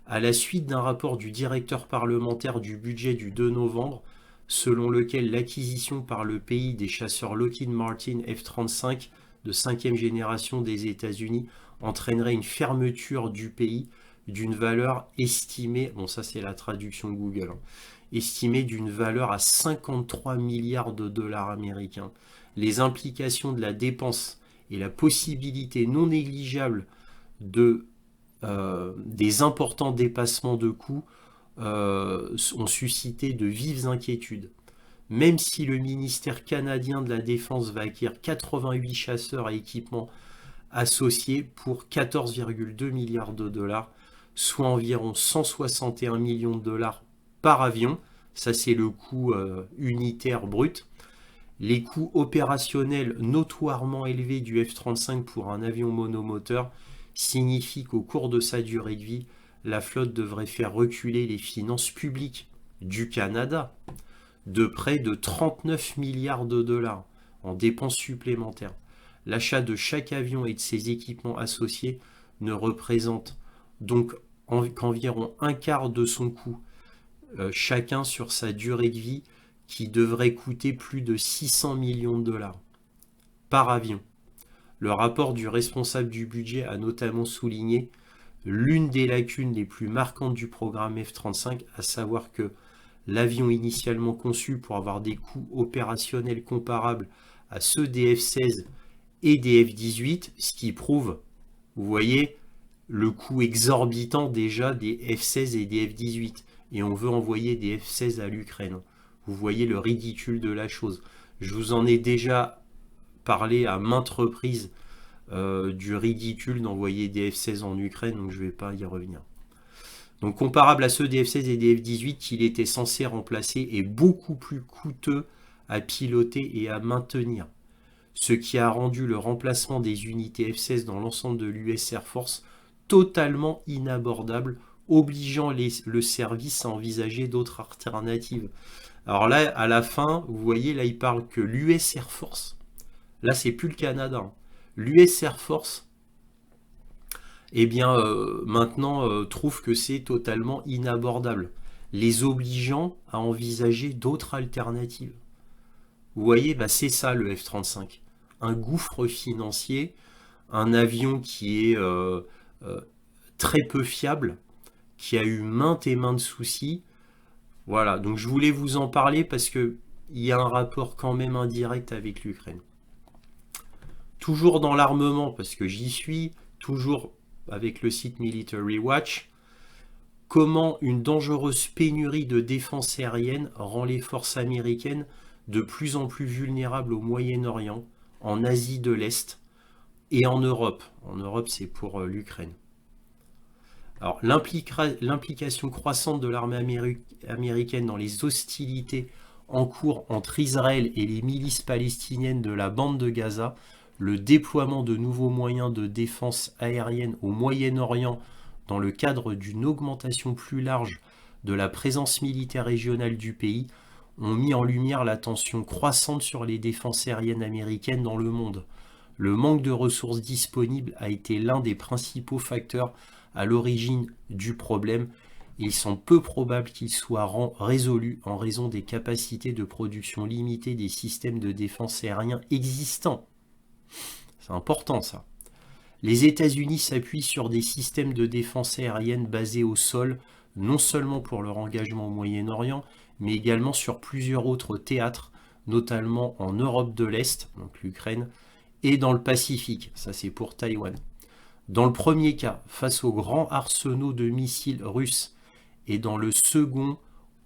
À la suite d'un rapport du directeur parlementaire du budget du 2 novembre, selon lequel l'acquisition par le pays des chasseurs Lockheed Martin F-35 de 5e génération des États-Unis entraînerait une fermeture du pays d'une valeur estimée, bon ça c'est la traduction Google, hein, estimée d'une valeur à 53 milliards de dollars américains. Les implications de la dépense et la possibilité non négligeable des importants dépassements de coûts ont suscité de vives inquiétudes. Même si le ministère canadien de la Défense va acquérir 88 chasseurs et équipements associés pour 14,2 milliards de dollars, soit environ 161 millions de dollars par avion, ça c'est le coût unitaire brut. Les coûts opérationnels notoirement élevés du F-35 pour un avion monomoteur signifient qu'au cours de sa durée de vie, la flotte devrait faire reculer les finances publiques du Canada de près de 39 milliards de dollars en dépenses supplémentaires. L'achat de chaque avion et de ses équipements associés ne représente donc qu'environ un quart de son coût, chacun sur sa durée de vie, qui devrait coûter plus de 600 millions de dollars par avion. Le rapport du responsable du budget a notamment souligné l'une des lacunes les plus marquantes du programme F-35, à savoir que l'avion initialement conçu pour avoir des coûts opérationnels comparables à ceux des F-16 et des F-18, ce qui prouve, vous voyez, le coût exorbitant déjà des F-16 et des F-18. Et on veut envoyer des F-16 à l'Ukraine. Vous voyez le ridicule de la chose. Je vous en ai déjà parlé à maintes reprises du ridicule d'envoyer des F-16 en Ukraine, donc je ne vais pas y revenir. Donc comparable à ceux des F-16 et des F-18 qu'il était censé remplacer, est beaucoup plus coûteux à piloter et à maintenir. Ce qui a rendu le remplacement des unités F-16 dans l'ensemble de l'US Air Force totalement inabordable, obligeant le service à envisager d'autres alternatives. Alors là, à la fin, vous voyez, là, il parle que l'US Air Force, là, c'est plus le Canada, hein. L'US Air Force, eh bien, maintenant, trouve que c'est totalement inabordable, les obligeant à envisager d'autres alternatives. Vous voyez, bah, c'est ça le F-35. Un gouffre financier, un avion qui est très peu fiable, qui a eu maintes et maintes soucis. Voilà, donc je voulais vous en parler parce que il y a un rapport quand même indirect avec l'Ukraine. Toujours dans l'armement, parce que j'y suis, toujours avec le site Military Watch, comment une dangereuse pénurie de défense aérienne rend les forces américaines de plus en plus vulnérables au Moyen-Orient, en Asie de l'Est et en Europe. En Europe, c'est pour l'Ukraine. Alors, l'implication croissante de l'armée américaine dans les hostilités en cours entre Israël et les milices palestiniennes de la bande de Gaza, le déploiement de nouveaux moyens de défense aérienne au Moyen-Orient dans le cadre d'une augmentation plus large de la présence militaire régionale du pays, ont mis en lumière la tension croissante sur les défenses aériennes américaines dans le monde. Le manque de ressources disponibles a été l'un des principaux facteurs à l'origine du problème. Il semble peu probable qu'il soit résolu en raison des capacités de production limitées des systèmes de défense aériens existants. C'est important ça. Les États-Unis s'appuient sur des systèmes de défense aérienne basés au sol, non seulement pour leur engagement au Moyen-Orient, mais également sur plusieurs autres théâtres, notamment en Europe de l'Est, donc l'Ukraine, et dans le Pacifique, ça c'est pour Taïwan. Dans le premier cas, face aux grands arsenaux de missiles russes, et dans le second,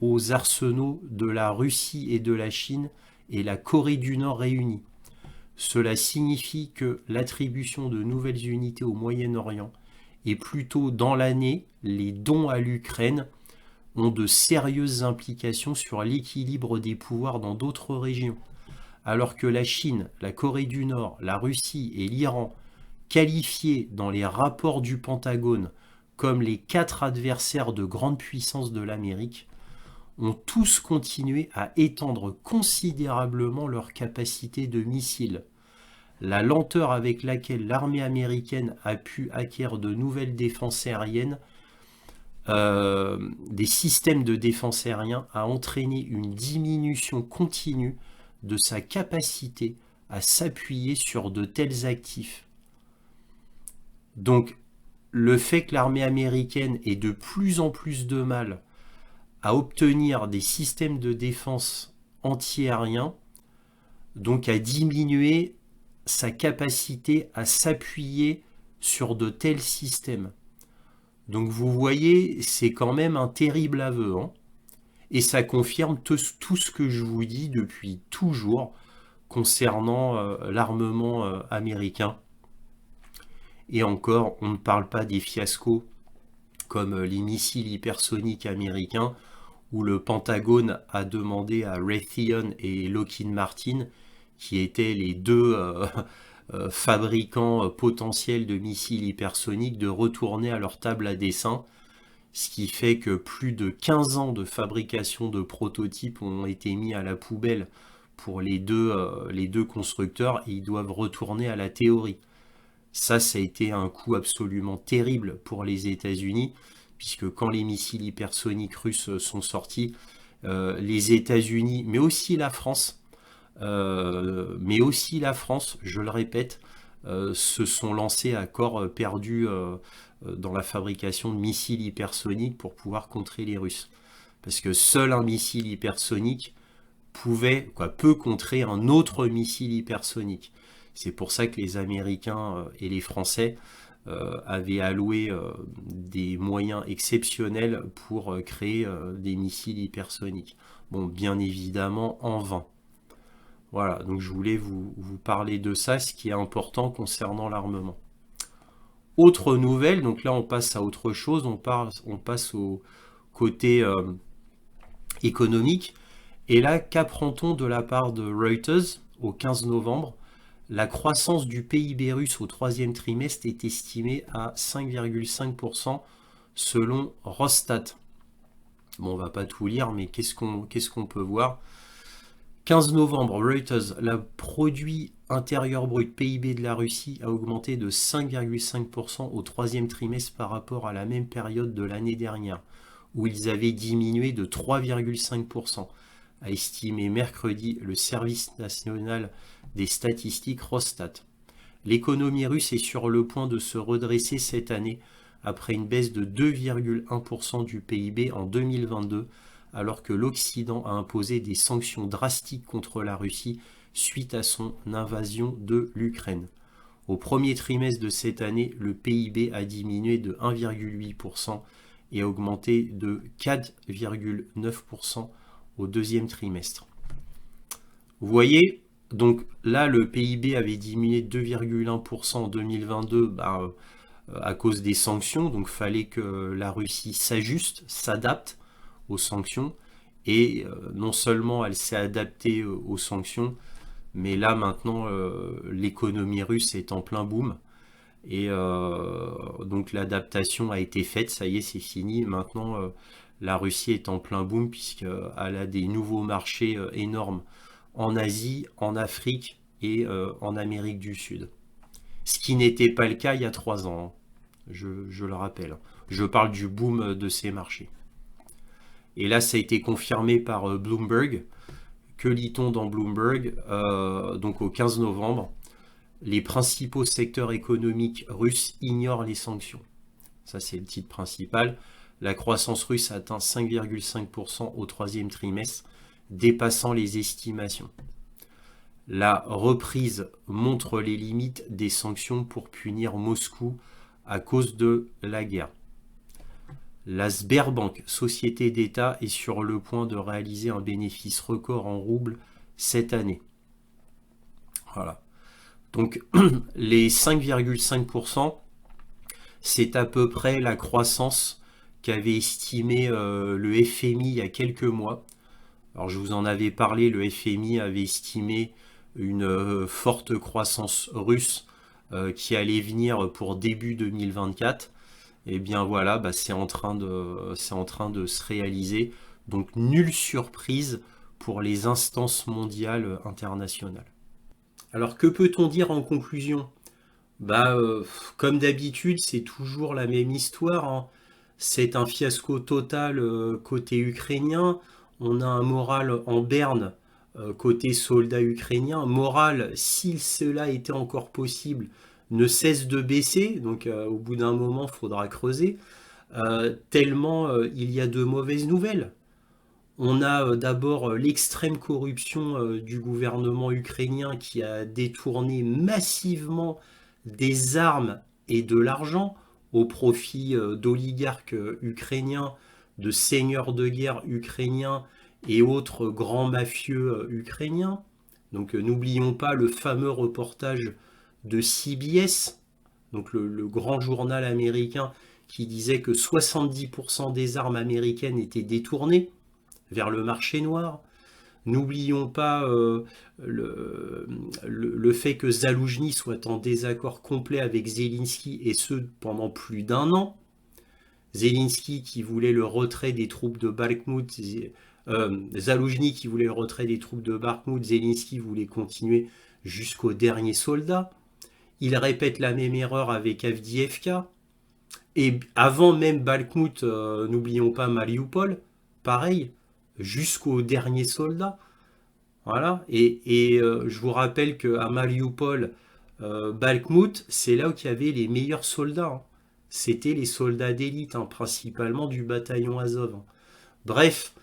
aux arsenaux de la Russie et de la Chine et la Corée du Nord réunis. Cela signifie que l'attribution de nouvelles unités au Moyen-Orient et plutôt dans l'année, les dons à l'Ukraine ont de sérieuses implications sur l'équilibre des pouvoirs dans d'autres régions. Alors que la Chine, la Corée du Nord, la Russie et l'Iran, qualifiés dans les rapports du Pentagone comme les 4 adversaires de grande puissance de l'Amérique, ont tous continué à étendre considérablement leur capacité de missiles. La lenteur avec laquelle l'armée américaine a pu acquérir de nouvelles défenses aériennes, des systèmes de défense aériens, a entraîné une diminution continue de sa capacité à s'appuyer sur de tels actifs. Donc, le fait que l'armée américaine ait de plus en plus de mal à obtenir des systèmes de défense anti-aériens, donc à diminuer sa capacité à s'appuyer sur de tels systèmes. Donc vous voyez, c'est quand même un terrible aveu, hein, et ça confirme tout ce que je vous dis depuis toujours concernant l'armement américain. Et encore, on ne parle pas des fiascos comme les missiles hypersoniques américains, où le Pentagone a demandé à Raytheon et Lockheed Martin, qui étaient les deux fabricants potentiels de missiles hypersoniques, de retourner à leur table à dessin, ce qui fait que plus de 15 ans de fabrication de prototypes ont été mis à la poubelle pour les deux constructeurs, et ils doivent retourner à la théorie. Ça a été un coup absolument terrible pour les États-Unis, puisque quand les missiles hypersoniques russes sont sortis, les États-Unis, mais aussi la France, je le répète, se sont lancés à corps perdu dans la fabrication de missiles hypersoniques pour pouvoir contrer les Russes. Parce que seul un missile hypersonique peut contrer un autre missile hypersonique. C'est pour ça que les Américains et les Français avaient alloué des moyens exceptionnels pour créer des missiles hypersoniques. Bon, bien évidemment, en vain. Voilà, donc je voulais vous parler de ça, ce qui est important concernant l'armement. Autre nouvelle, donc là on passe à autre chose, on passe au côté économique. Et là, qu'apprend-on de la part de Reuters au 15 novembre? La croissance du PIB russe au troisième trimestre est estimée à 5,5% selon Rosstat. Bon, on va pas tout lire, mais qu'est-ce qu'on peut voir? 15 novembre, Reuters, le produit intérieur brut PIB de la Russie a augmenté de 5,5% au troisième trimestre par rapport à la même période de l'année dernière, où ils avaient diminué de 3,5%, a estimé mercredi le Service national des statistiques Rosstat. L'économie russe est sur le point de se redresser cette année, après une baisse de 2,1% du PIB en 2022, alors que l'Occident a imposé des sanctions drastiques contre la Russie suite à son invasion de l'Ukraine. Au premier trimestre de cette année, le PIB a diminué de 1,8% et a augmenté de 4,9% au deuxième trimestre. Vous voyez, donc là, le PIB avait diminué de 2,1% en 2022 à cause des sanctions, donc il fallait que la Russie s'ajuste, s'adapte aux sanctions, et non seulement elle s'est adaptée aux sanctions, mais là maintenant l'économie russe est en plein boom, et donc l'adaptation a été faite, ça y est, c'est fini. Maintenant la Russie est en plein boom puisqu'elle a des nouveaux marchés énormes en Asie, en Afrique et en Amérique du Sud. Ce qui n'était pas le cas il y a 3 ans, hein. Je le rappelle. Je parle du boom de ces marchés. Et là, ça a été confirmé par Bloomberg. Que lit-on dans Bloomberg? Donc au 15 novembre, les principaux secteurs économiques russes ignorent les sanctions. Ça, c'est le titre principal. La croissance russe a atteint 5,5% au troisième trimestre, dépassant les estimations. La reprise montre les limites des sanctions pour punir Moscou à cause de la guerre. La Sberbank, société d'État, est sur le point de réaliser un bénéfice record en roubles cette année. Voilà. Donc les 5,5%, c'est à peu près la croissance qu'avait estimé le FMI il y a quelques mois. Alors je vous en avais parlé, le FMI avait estimé une forte croissance russe qui allait venir pour début 2024. Et bien voilà, c'est en train de se réaliser. Donc nulle surprise pour les instances mondiales internationales. Alors que peut-on dire en conclusion? Comme d'habitude, c'est toujours la même histoire, hein. C'est un fiasco total côté ukrainien. On a un moral en berne côté soldats ukrainiens. Moral, si cela était encore possible, ne cesse de baisser. Donc au bout d'un moment, il faudra creuser. Tellement il y a de mauvaises nouvelles. On a d'abord l'extrême corruption du gouvernement ukrainien qui a détourné massivement des armes et de l'argent au profit d'oligarques ukrainiens, de seigneurs de guerre ukrainiens et autres grands mafieux ukrainiens. Donc n'oublions pas le fameux reportage de CBS, donc le grand journal américain, qui disait que 70% des armes américaines étaient détournées vers le marché noir. N'oublions pas le fait que Zaloujny soit en désaccord complet avec Zelensky, et ce pendant plus d'1 an. Zelensky qui voulait le retrait des troupes de Bakhmout, Zaloujny qui voulait le retrait des troupes de Bakhmout, Zelensky voulait continuer jusqu'au dernier soldat. Il répète la même erreur avec Avdiivka. Et avant même Bakhmout, n'oublions pas Mariupol, pareil, jusqu'au dernier soldat. Voilà. Et je vous rappelle qu'à Mariupol, Bakhmout, c'est là où il y avait les meilleurs soldats, hein. C'était les soldats d'élite, hein, principalement du bataillon Azov, hein. Bref,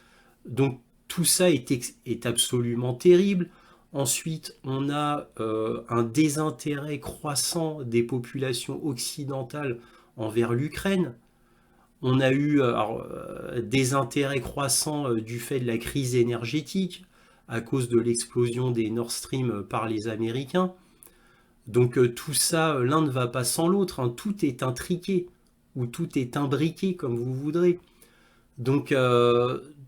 donc tout ça est absolument terrible. Ensuite, on a un désintérêt croissant des populations occidentales envers l'Ukraine. On a eu des intérêts croissants du fait de la crise énergétique à cause de l'explosion des Nord Stream par les Américains. Donc tout ça, l'un ne va pas sans l'autre, hein. Tout est intriqué, ou tout est imbriqué, comme vous voudrez. Donc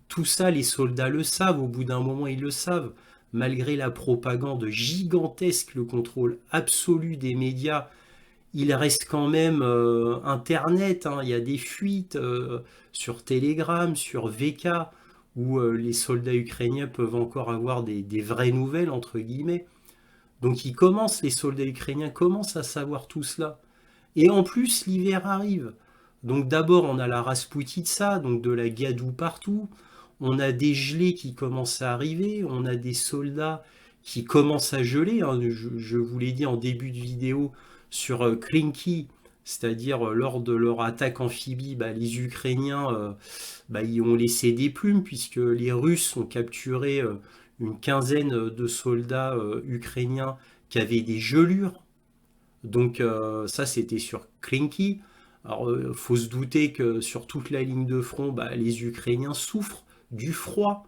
tout ça, les soldats le savent, au bout d'un moment ils le savent. Malgré la propagande gigantesque, le contrôle absolu des médias, il reste quand même Internet, hein. Il y a des fuites sur Telegram, sur VK, où les soldats ukrainiens peuvent encore avoir des vraies nouvelles, entre guillemets. Donc les soldats ukrainiens commencent à savoir tout cela. Et en plus, l'hiver arrive. Donc d'abord, on a la Rasputitsa, donc de la gadoue partout. On a des gelées qui commencent à arriver. On a des soldats qui commencent à geler, hein. Je vous l'ai dit en début de vidéo sur Klinky. C'est-à-dire, lors de leur attaque amphibie, les Ukrainiens ils ont laissé des plumes, puisque les Russes ont capturé une quinzaine de soldats ukrainiens qui avaient des gelures. Donc ça, c'était sur Klinky. Alors, faut se douter que sur toute la ligne de front, les Ukrainiens souffrent du froid.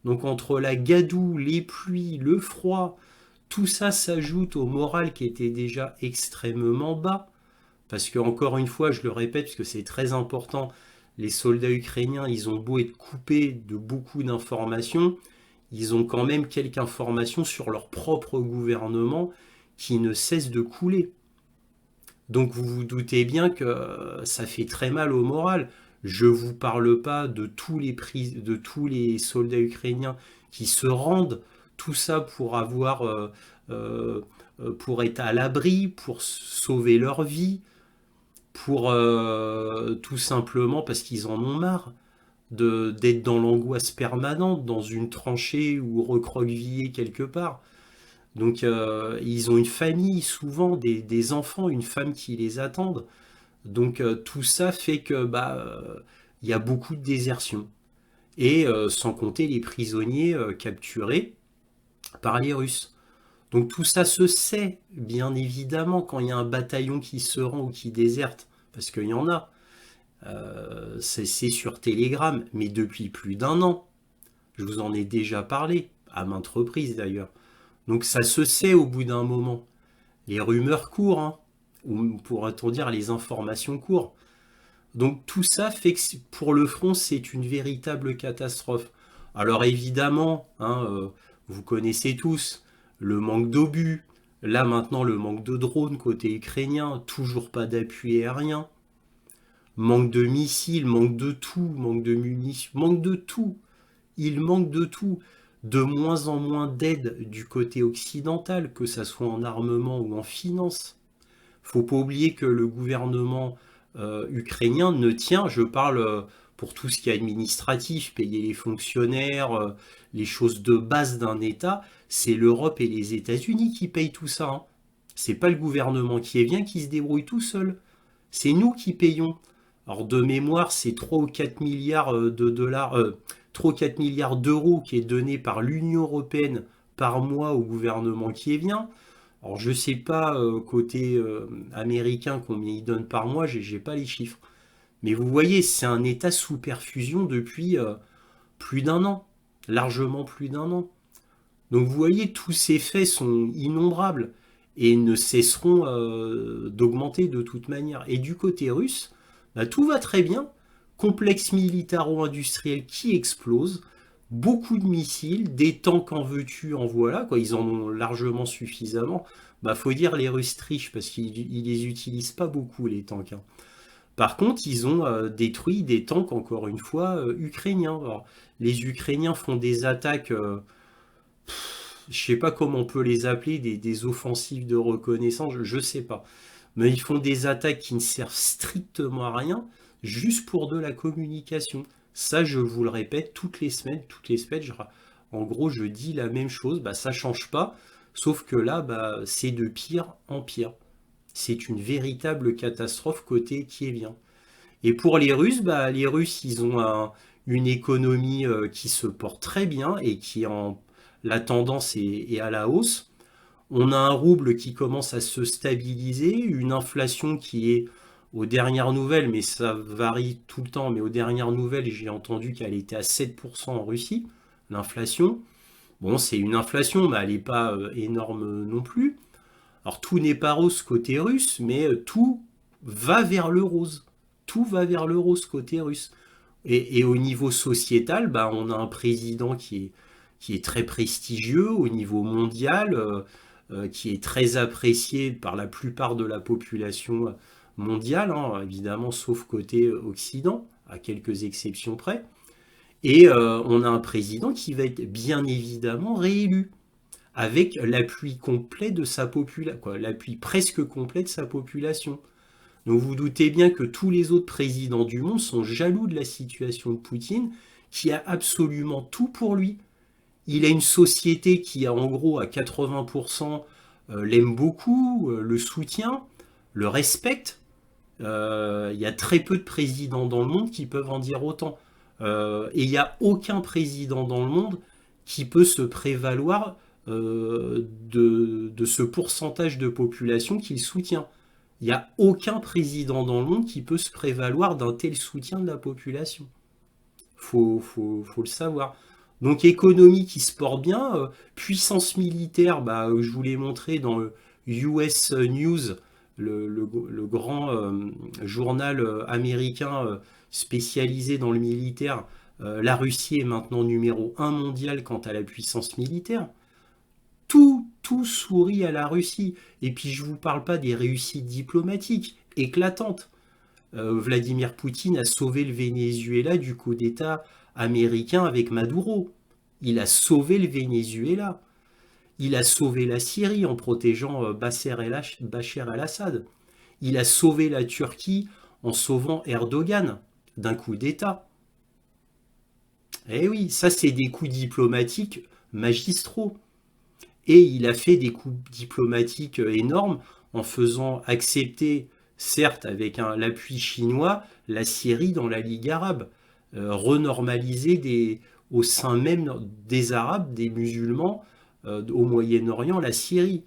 Donc entre la gadoue, les pluies, le froid, tout ça s'ajoute au moral qui était déjà extrêmement bas. Parce que, encore une fois, je le répète, parce que c'est très important, les soldats ukrainiens, ils ont beau être coupés de beaucoup d'informations, ils ont quand même quelques informations sur leur propre gouvernement qui ne cesse de couler. Donc vous vous doutez bien que ça fait très mal au moral. Je ne vous parle pas de tous les soldats ukrainiens qui se rendent, tout ça pour euh, pour être à l'abri, pour sauver leur vie, pour tout simplement parce qu'ils en ont marre d'être dans l'angoisse permanente, dans une tranchée ou recroquevillés quelque part. Donc ils ont une famille, souvent des enfants, une femme qui les attendent. Donc tout ça fait que il y a beaucoup de désertion. Et sans compter les prisonniers capturés par les Russes. Donc tout ça se sait, bien évidemment, quand il y a un bataillon qui se rend ou qui déserte, parce qu'il y en a. C'est sur Telegram, mais depuis plus d'un an. Je vous en ai déjà parlé, à maintes reprises d'ailleurs. Donc ça se sait au bout d'un moment. Les rumeurs courent, hein, ou pourrait-on dire les informations courent. Donc tout ça fait que pour le front, c'est une véritable catastrophe. Alors évidemment, hein, vous connaissez tous le manque d'obus, là maintenant le manque de drones côté ukrainien, toujours pas d'appui aérien, manque de missiles, manque de tout, manque de munitions, manque de tout. Il manque de tout. De moins en moins d'aide du côté occidental, que ça soit en armement ou en finance. Faut pas oublier que le gouvernement ukrainien ne tient, je parle pour tout ce qui est administratif, payer les fonctionnaires, les choses de base d'un État, c'est l'Europe et les États-Unis qui payent tout ça. Hein. C'est pas le gouvernement qui est bien qui se débrouille tout seul. C'est nous qui payons. Alors de mémoire, c'est 3 ou 4 milliards de dollars, 3 ou 4 milliards d'euros qui est donné par l'Union européenne par mois au gouvernement qui est bien. Alors je sais pas côté américain combien ils donnent par mois, j'ai pas les chiffres. Mais vous voyez, c'est un état sous perfusion depuis plus d'un an, largement plus d'un an. Donc vous voyez, tous ces faits sont innombrables et ne cesseront d'augmenter de toute manière. Et du côté russe, tout va très bien. Complexe militaro-industriel qui explose, beaucoup de missiles, des tanks en veux-tu, en voilà, quoi. Ils en ont largement suffisamment. Faut dire les Russes trichent parce qu'ils les utilisent pas beaucoup les tanks. Hein. Par contre, ils ont détruit des tanks, encore une fois, ukrainiens. Alors, les Ukrainiens font des attaques, je sais pas comment on peut les appeler, des offensives de reconnaissance, je sais pas. Mais ils font des attaques qui ne servent strictement à rien, juste pour de la communication. Ça, je vous le répète toutes les semaines, en gros, je dis la même chose, ça change pas, sauf que là, c'est de pire en pire. C'est une véritable catastrophe côté kievien. Et pour les Russes, ils ont une économie qui se porte très bien et la tendance est à la hausse. On a un rouble qui commence à se stabiliser, une inflation qui est aux dernières nouvelles, mais ça varie tout le temps, mais aux dernières nouvelles, j'ai entendu qu'elle était à 7% en Russie, l'inflation. Bon, c'est une inflation, mais elle n'est pas énorme non plus. Alors tout n'est pas rose côté russe, mais tout va vers le rose. Tout va vers le rose côté russe. Et au niveau sociétal, on a un président qui est très prestigieux au niveau mondial, qui est très apprécié par la plupart de la population mondiale, hein, évidemment, sauf côté Occident, à quelques exceptions près. Et on a un président qui va être bien évidemment réélu, avec l'appui complet de sa population, l'appui presque complet de sa population. Donc vous doutez bien que tous les autres présidents du monde sont jaloux de la situation de Poutine, qui a absolument tout pour lui. Il a une société qui, en gros, à 80%, l'aime beaucoup, le soutient, le respecte. Il y a très peu de présidents dans le monde qui peuvent en dire autant. Et il n'y a aucun président dans le monde qui peut se prévaloir de ce pourcentage de population qu'il soutient. Il n'y a aucun président dans le monde qui peut se prévaloir d'un tel soutien de la population. Faut le savoir. Donc économie qui se porte bien, puissance militaire, bah, je vous l'ai montré dans le US News, le grand journal américain spécialisé dans le militaire. La Russie est maintenant numéro un mondial quant à la puissance militaire. Tout sourit à la Russie. Et puis je ne vous parle pas des réussites diplomatiques éclatantes. Vladimir Poutine a sauvé le Venezuela du coup d'État américain avec Maduro. Il a sauvé le Venezuela. Il a sauvé la Syrie en protégeant Bachar el-Assad. Il a sauvé la Turquie en sauvant Erdogan d'un coup d'État. Eh oui, ça c'est des coups diplomatiques magistraux. Et il a fait des coups diplomatiques énormes en faisant accepter, certes avec l'appui chinois, la Syrie dans la Ligue arabe, renormaliser au sein même des Arabes, des musulmans, au Moyen-Orient, la Syrie.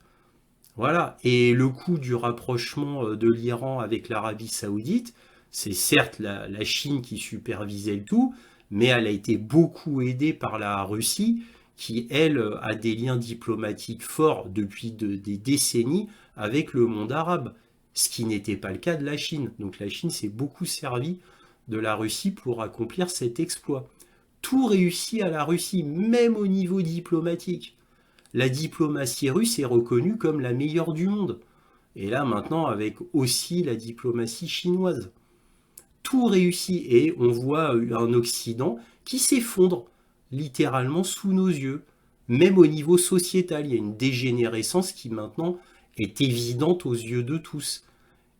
Voilà. Et le coup du rapprochement de l'Iran avec l'Arabie saoudite, c'est certes la Chine qui supervisait le tout, mais elle a été beaucoup aidée par la Russie, qui, elle, a des liens diplomatiques forts depuis des décennies avec le monde arabe, ce qui n'était pas le cas de la Chine. Donc la Chine s'est beaucoup servie de la Russie pour accomplir cet exploit. Tout réussit à la Russie, même au niveau diplomatique. La diplomatie russe est reconnue comme la meilleure du monde. Et là maintenant avec aussi la diplomatie chinoise. Tout réussit et on voit un Occident qui s'effondre littéralement sous nos yeux. Même au niveau sociétal, il y a une dégénérescence qui maintenant est évidente aux yeux de tous.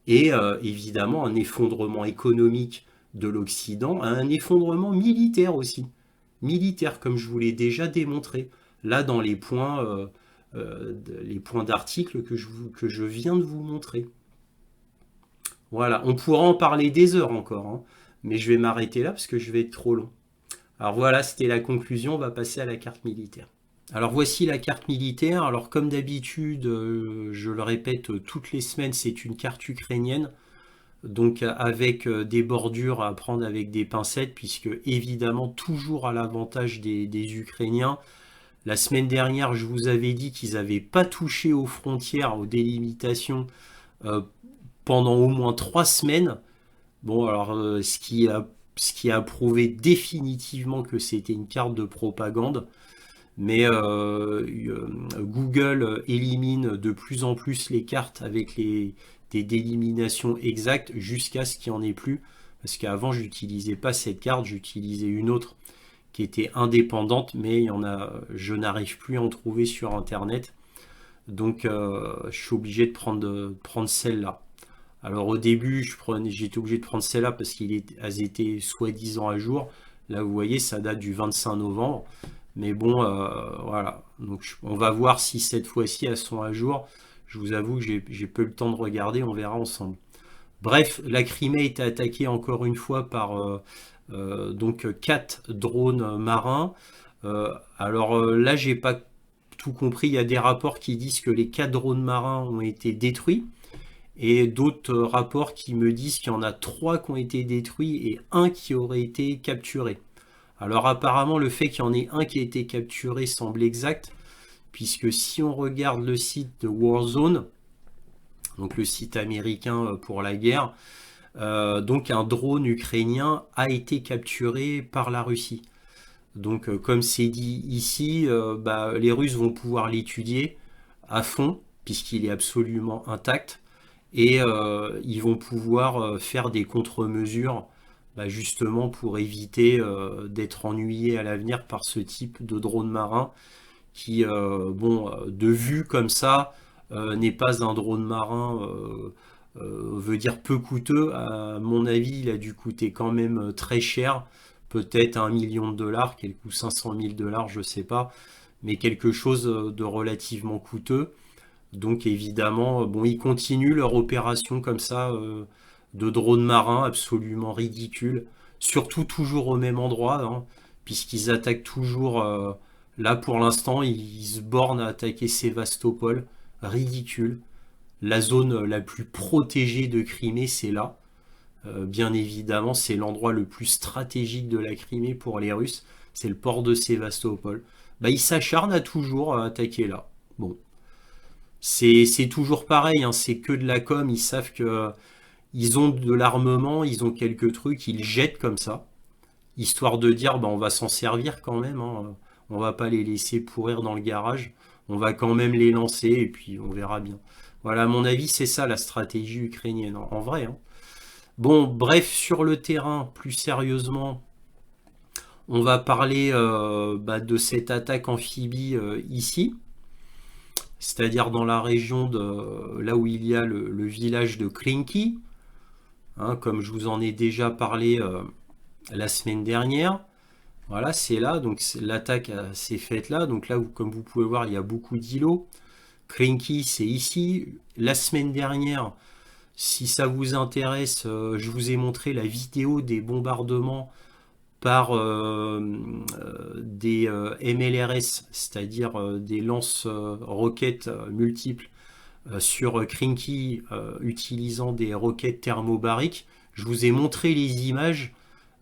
Et évidemment un effondrement économique de l'Occident, un effondrement militaire aussi. Militaire, comme je vous l'ai déjà démontré. Là, dans les points d'article que je viens de vous montrer. Voilà, on pourra en parler des heures encore, hein, mais je vais m'arrêter là parce que je vais être trop long. Alors voilà, c'était la conclusion, on va passer à la carte militaire. Alors voici la carte militaire. Alors comme d'habitude, je le répète toutes les semaines, c'est une carte ukrainienne. Donc avec des bordures à prendre avec des pincettes, puisque évidemment toujours à l'avantage des Ukrainiens. La semaine dernière, je vous avais dit qu'ils n'avaient pas touché aux frontières, aux délimitations euh, pendant au moins 3 semaines. Bon, alors ce qui a prouvé définitivement que c'était une carte de propagande. Mais Google élimine de plus en plus les cartes avec des déliminations exactes jusqu'à ce qu'il n'y en ait plus. Parce qu'avant, j'utilisais pas cette carte, j'utilisais une autre qui était indépendante, mais je n'arrive plus à en trouver sur Internet. Donc, je suis obligé de prendre celle-là. Alors, au début, j'étais obligé de prendre celle-là parce qu'elles étaient soi-disant à jour. Là, vous voyez, ça date du 25 novembre. Mais bon, voilà. Donc, on va voir si cette fois-ci elles sont à jour. Je vous avoue que j'ai peu le temps de regarder, on verra ensemble. Bref, la Crimée était attaquée encore une fois par donc 4 drones marins. Alors là, j'ai pas tout compris. Il y a des rapports qui disent que les 4 drones marins ont été détruits. Et d'autres rapports qui me disent qu'il y en a 3 qui ont été détruits et un qui aurait été capturé. Alors apparemment le fait qu'il y en ait un qui a été capturé semble exact, puisque si on regarde le site de Warzone, donc le site américain pour la guerre, donc un drone ukrainien a été capturé par la Russie. Donc comme c'est dit ici, les Russes vont pouvoir l'étudier à fond, puisqu'il est absolument intact, et ils vont pouvoir faire des contre-mesures justement pour éviter d'être ennuyé à l'avenir par ce type de drone marin qui, de vue comme ça, n'est pas un drone marin, veut dire peu coûteux. À mon avis, il a dû coûter quand même très cher, peut-être 1 million de dollars, ou 500 000 dollars, je sais pas, mais quelque chose de relativement coûteux. Donc évidemment, ils continuent leur opération comme ça de drones marins absolument ridicules, surtout toujours au même endroit, hein, puisqu'ils attaquent toujours. Là, pour l'instant, ils se bornent à attaquer Sébastopol. Ridicule. La zone la plus protégée de Crimée, c'est là. Bien évidemment, c'est l'endroit le plus stratégique de la Crimée pour les Russes. C'est le port de Sébastopol. Bah, ils s'acharnent à toujours à attaquer là. Bon, c'est toujours pareil, hein, c'est que de la com. Ils savent que ils ont de l'armement, ils ont quelques trucs, ils jettent comme ça, histoire de dire bah, on va s'en servir quand même, hein. On va pas les laisser pourrir dans le garage, on va quand même les lancer et puis on verra bien. Voilà, à mon avis, c'est ça la stratégie ukrainienne, en vrai, hein. Bon, bref, sur le terrain, plus sérieusement, on va parler bah, de cette attaque amphibie ici, c'est-à-dire dans la région de là où il y a le village de Klinky, hein, comme je vous en ai déjà parlé la semaine dernière. Voilà, c'est là, donc l'attaque s'est faite là. Donc là, comme vous pouvez voir, il y a beaucoup d'îlots. Klinky, c'est ici. La semaine dernière, si ça vous intéresse, je vous ai montré la vidéo des bombardements par des MLRS, c'est-à-dire des lance-roquettes multiples sur Krinky utilisant des roquettes thermobariques. Je vous ai montré les images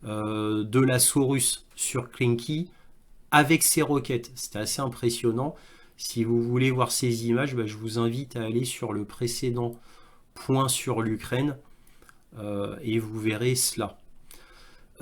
de l'assaut russe sur Krinky avec ses roquettes. C'était assez impressionnant. Si vous voulez voir ces images, bah, je vous invite à aller sur le précédent point sur l'Ukraine et vous verrez cela.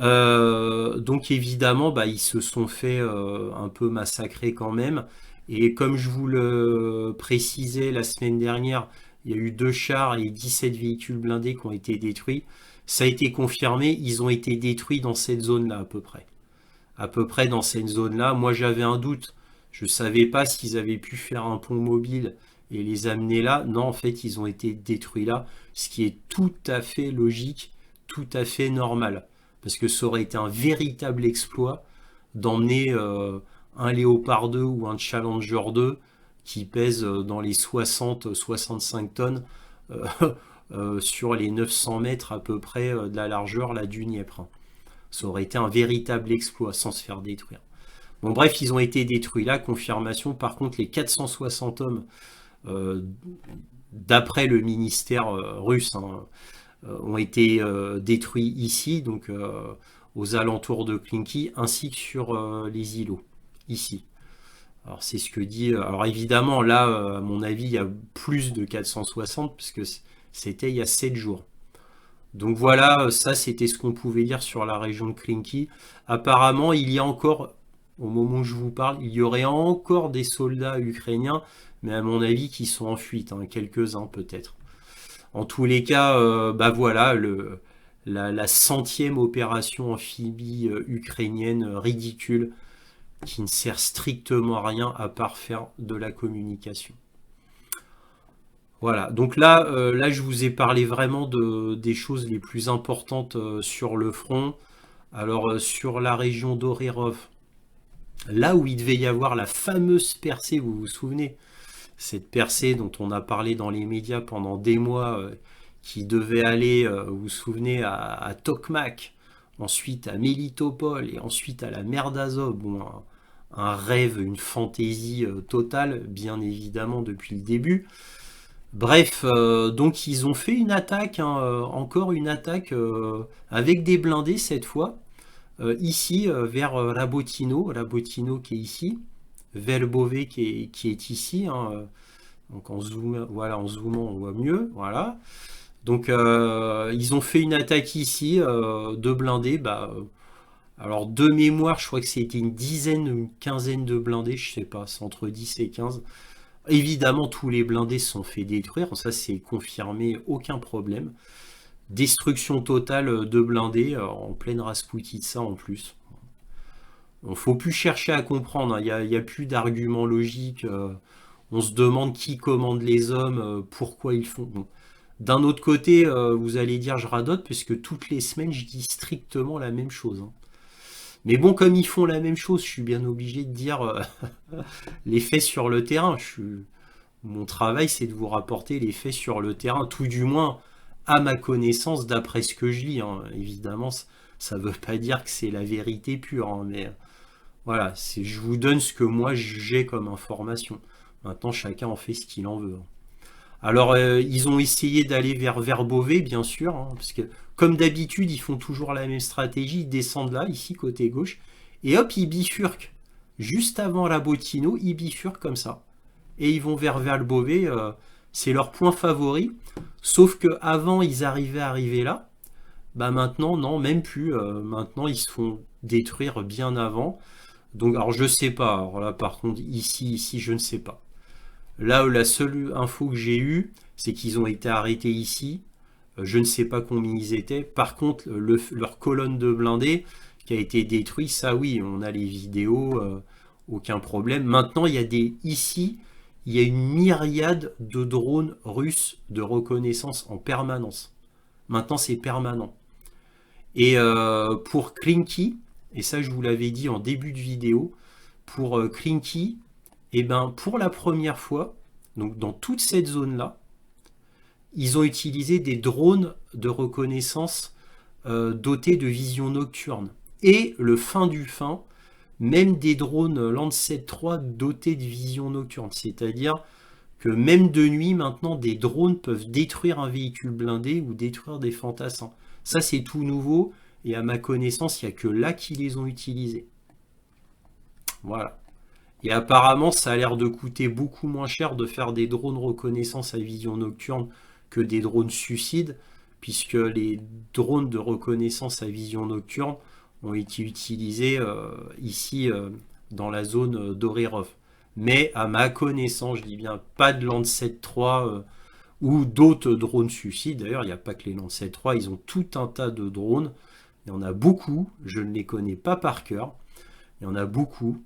Donc évidemment, bah, ils se sont fait un peu massacrer quand même. Et comme je vous le précisais la semaine dernière, il y a eu 2 chars et 17 véhicules blindés qui ont été détruits. Ça a été confirmé, ils ont été détruits dans cette zone-là à peu près. À peu près dans cette zone-là. Moi j'avais un doute. Je ne savais pas s'ils avaient pu faire un pont mobile et les amener là. Non, en fait, ils ont été détruits là. Ce qui est tout à fait logique, tout à fait normal. Parce que ça aurait été un véritable exploit d'emmener un Léopard 2 ou un Challenger 2 qui pèse dans les 60-65 tonnes euh, sur les 900 mètres à peu près de la largeur là, du Dniepr. Ça aurait été un véritable exploit sans se faire détruire. Bon, bref, ils ont été détruits là, confirmation. Par contre, les 460 hommes, euh, d'après le ministère russe, hein, ont été détruits ici, donc aux alentours de Klinky, ainsi que sur les îlots, ici. Alors c'est ce que dit. Alors évidemment, là, à mon avis, il y a plus de 460, parce que c'était il y a 7 jours. Donc voilà, ça c'était ce qu'on pouvait dire sur la région de Klinky. Apparemment, il y a encore, au moment où je vous parle, il y aurait encore des soldats ukrainiens, mais à mon avis qui sont en fuite, hein, quelques-uns peut-être. En tous les cas, bah voilà, la 100e opération amphibie ukrainienne ridicule qui ne sert strictement à rien à part faire de la communication. Voilà, donc là, là je vous ai parlé vraiment des choses les plus importantes sur le front. Alors sur la région d'Orirov, là où il devait y avoir la fameuse percée, vous vous souvenez, cette percée dont on a parlé dans les médias pendant des mois, qui devait aller, vous vous souvenez, à Tokmak, ensuite à Melitopol et ensuite à la mer d'Azov. Bon, un rêve, une fantaisie totale, bien évidemment, depuis le début. Bref, donc ils ont fait une attaque, hein, encore une attaque avec des blindés cette fois, ici vers Rabotino qui est ici, Verbové qui est ici, hein, donc en zoom, voilà, en zoomant on voit mieux, voilà. Donc ils ont fait une attaque ici de blindés, bah, alors de mémoire je crois que c'était une dizaine, une quinzaine de blindés, je sais pas, c'est entre 10 et 15. Évidemment, tous les blindés se sont fait détruire, ça c'est confirmé, aucun problème. Destruction totale de blindés en pleine Rasputitsa en plus. Il ne faut plus chercher à comprendre, hein, il n'y a plus d'arguments logiques. On se demande qui commande les hommes, pourquoi ils font. Bon. D'un autre côté, vous allez dire je radote, puisque toutes les semaines je dis strictement la même chose, hein. Mais bon, comme ils font la même chose, je suis bien obligé de dire les faits sur le terrain. Mon travail, c'est de vous rapporter les faits sur le terrain, tout du moins à ma connaissance, d'après ce que je lis, hein. Évidemment, ça ne veut pas dire que c'est la vérité pure, hein, mais voilà, je vous donne ce que moi j'ai comme information. Maintenant, chacun en fait ce qu'il en veut, hein. Alors, ils ont essayé d'aller vers Beauvais, bien sûr, hein, parce que comme d'habitude, ils font toujours la même stratégie, ils descendent là, ici, côté gauche, et hop, ils bifurquent. Juste avant la Bottineau, ils bifurquent comme ça. Et ils vont vers le Beauvais, c'est leur point favori. Sauf que avant ils arrivaient là, bah maintenant, non, même plus. Maintenant, ils se font détruire bien avant. Donc, alors je sais pas. Alors là, par contre, ici, je ne sais pas. Là, la seule info que j'ai eue, c'est qu'ils ont été arrêtés ici. Je ne sais pas combien ils étaient. Par contre, leur colonne de blindés qui a été détruite, ça oui, on a les vidéos, aucun problème. Maintenant, ici, il y a une myriade de drones russes de reconnaissance en permanence. Maintenant, c'est permanent. Et pour Klinky, et ça je vous l'avais dit en début de vidéo, pour Klinky, et ben pour la première fois, donc dans toute cette zone-là, ils ont utilisé des drones de reconnaissance dotés de vision nocturne. Et le fin du fin, même des drones Landsat 3 dotés de vision nocturne. C'est-à-dire que même de nuit, maintenant, des drones peuvent détruire un véhicule blindé ou détruire des fantassins. Ça, c'est tout nouveau. Et à ma connaissance, il n'y a que là qu'ils les ont utilisés. Voilà. Et apparemment, ça a l'air de coûter beaucoup moins cher de faire des drones reconnaissance à vision nocturne que des drones suicides, puisque les drones de reconnaissance à vision nocturne ont été utilisés ici dans la zone d'Orerov. Mais à ma connaissance, je dis bien pas de Landsat 3 ou d'autres drones suicides. D'ailleurs, il n'y a pas que les Landsat 3, ils ont tout un tas de drones. Il y en a beaucoup, je ne les connais pas par cœur. Il y en a beaucoup,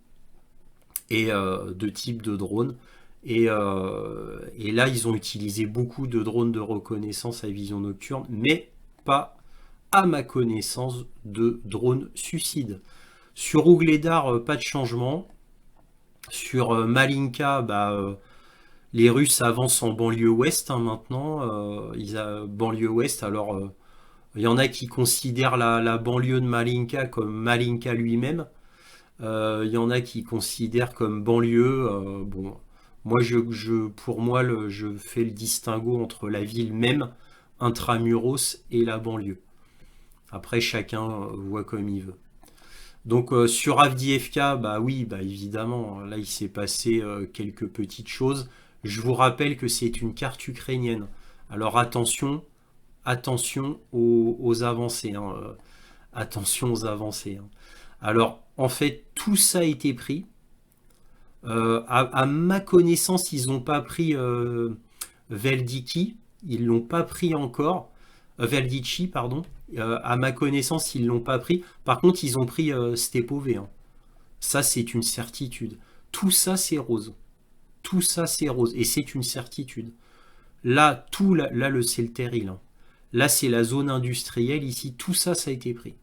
et de types de drones. Et là, ils ont utilisé beaucoup de drones de reconnaissance à vision nocturne, mais pas, à ma connaissance, de drones suicides. Sur Ougledar, pas de changement. Sur Malinka, les Russes avancent en banlieue ouest, hein, maintenant. Banlieue ouest, alors il y en a qui considèrent la banlieue de Malinka comme Malinka lui-même. Il y en a qui considèrent comme banlieue. Bon, moi, pour moi, je fais le distinguo entre la ville même, intramuros, et la banlieue. Après, chacun voit comme il veut. Donc sur Avdiivka, bah oui, bah évidemment, là il s'est passé quelques petites choses. Je vous rappelle que c'est une carte ukrainienne. Alors attention aux avancées, hein, attention aux avancées, hein. Alors en fait, tout ça a été pris. À ma connaissance, ils n'ont pas pris Veldiki, ils l'ont pas pris encore. Veldici, pardon. À ma connaissance, ils l'ont pas pris. Par contre, ils ont pris Stepové, hein. Ça, c'est une certitude. Tout ça, c'est rose. Tout ça, c'est rose. Et c'est une certitude. Là, c'est le terril, hein. Là, c'est la zone industrielle. Ici, tout ça, ça a été pris.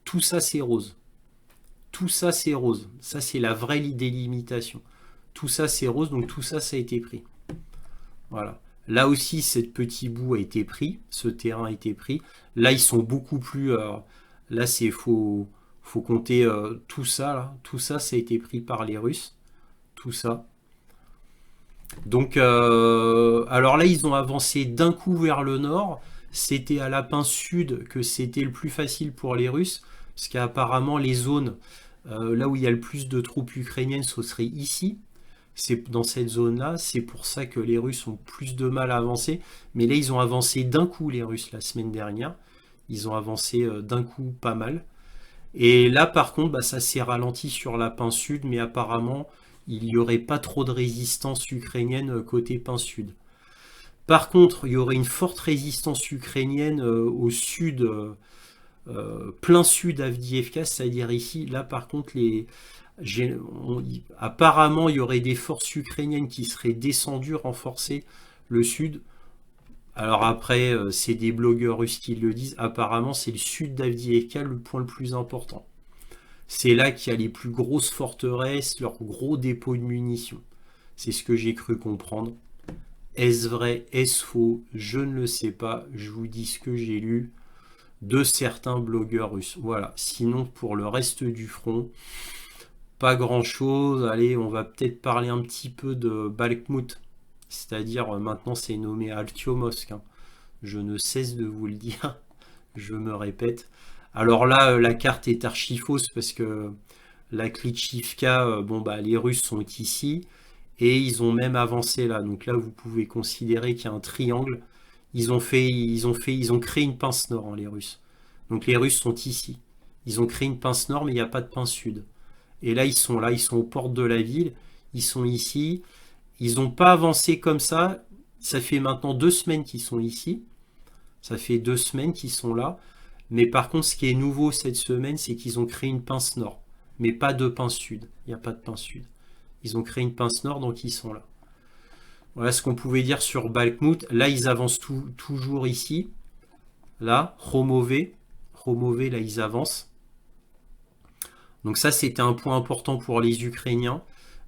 Tout ça, c'est rose. Tout ça, c'est rose. Ça, c'est la vraie délimitation. Tout ça, c'est rose. Donc, tout ça, ça a été pris. Voilà. Là aussi, ce petit bout a été pris, ce terrain a été pris. Là, ils sont beaucoup plus. Là, faut compter tout ça. Là. Tout ça, ça a été pris par les Russes. Tout ça. Donc, alors là, ils ont avancé d'un coup vers le nord. C'était à la pince sud que c'était le plus facile pour les Russes, parce qu'apparemment, les zones là où il y a le plus de troupes ukrainiennes, ce serait ici. C'est dans cette zone-là, c'est pour ça que les Russes ont plus de mal à avancer. Mais là, ils ont avancé d'un coup, les Russes, la semaine dernière. Ils ont avancé d'un coup pas mal. Et là, par contre, ça s'est ralenti sur la pince sud, mais apparemment, il n'y aurait pas trop de résistance ukrainienne côté pince sud. Par contre, il y aurait une forte résistance ukrainienne au sud, plein sud Avdiivka, c'est-à-dire ici. Là, par contre, apparemment, il y aurait des forces ukrainiennes qui seraient descendues renforcer le sud. Alors après, c'est des blogueurs russes qui le disent. Apparemment, c'est le sud d'Avdiivka le point le plus important. C'est là qu'il y a les plus grosses forteresses, leurs gros dépôts de munitions. C'est ce que j'ai cru comprendre. Est-ce vrai? Est-ce faux? Je ne le sais pas. Je vous dis ce que j'ai lu de certains blogueurs russes. Voilà. Sinon, pour le reste du front, pas grand-chose. Allez, on va peut-être parler un petit peu de Bakhmout. C'est-à-dire, maintenant, c'est nommé Artyomovsk, hein. Je ne cesse de vous le dire. Je me répète. Alors là, la carte est archi fausse parce que la Klitschivka, bon, bah, les Russes sont ici. Et ils ont même avancé là. Donc là, vous pouvez considérer qu'il y a un triangle. Ils ont créé une pince nord, hein, les Russes. Donc les Russes sont ici. Ils ont créé une pince nord, mais il n'y a pas de pince sud. Et là, ils sont aux portes de la ville. Ils sont ici. Ils n'ont pas avancé comme ça. Ça fait maintenant 2 semaines qu'ils sont ici. Ça fait 2 semaines qu'ils sont là. Mais par contre, ce qui est nouveau cette semaine, c'est qu'ils ont créé une pince nord. Mais pas de pince sud. Il n'y a pas de pince sud. Ils ont créé une pince nord, donc ils sont là. Voilà ce qu'on pouvait dire sur Bakhmout. Là, ils avancent toujours ici. Là, Romové. Romové, là, ils avancent. Donc ça, c'était un point important pour les Ukrainiens.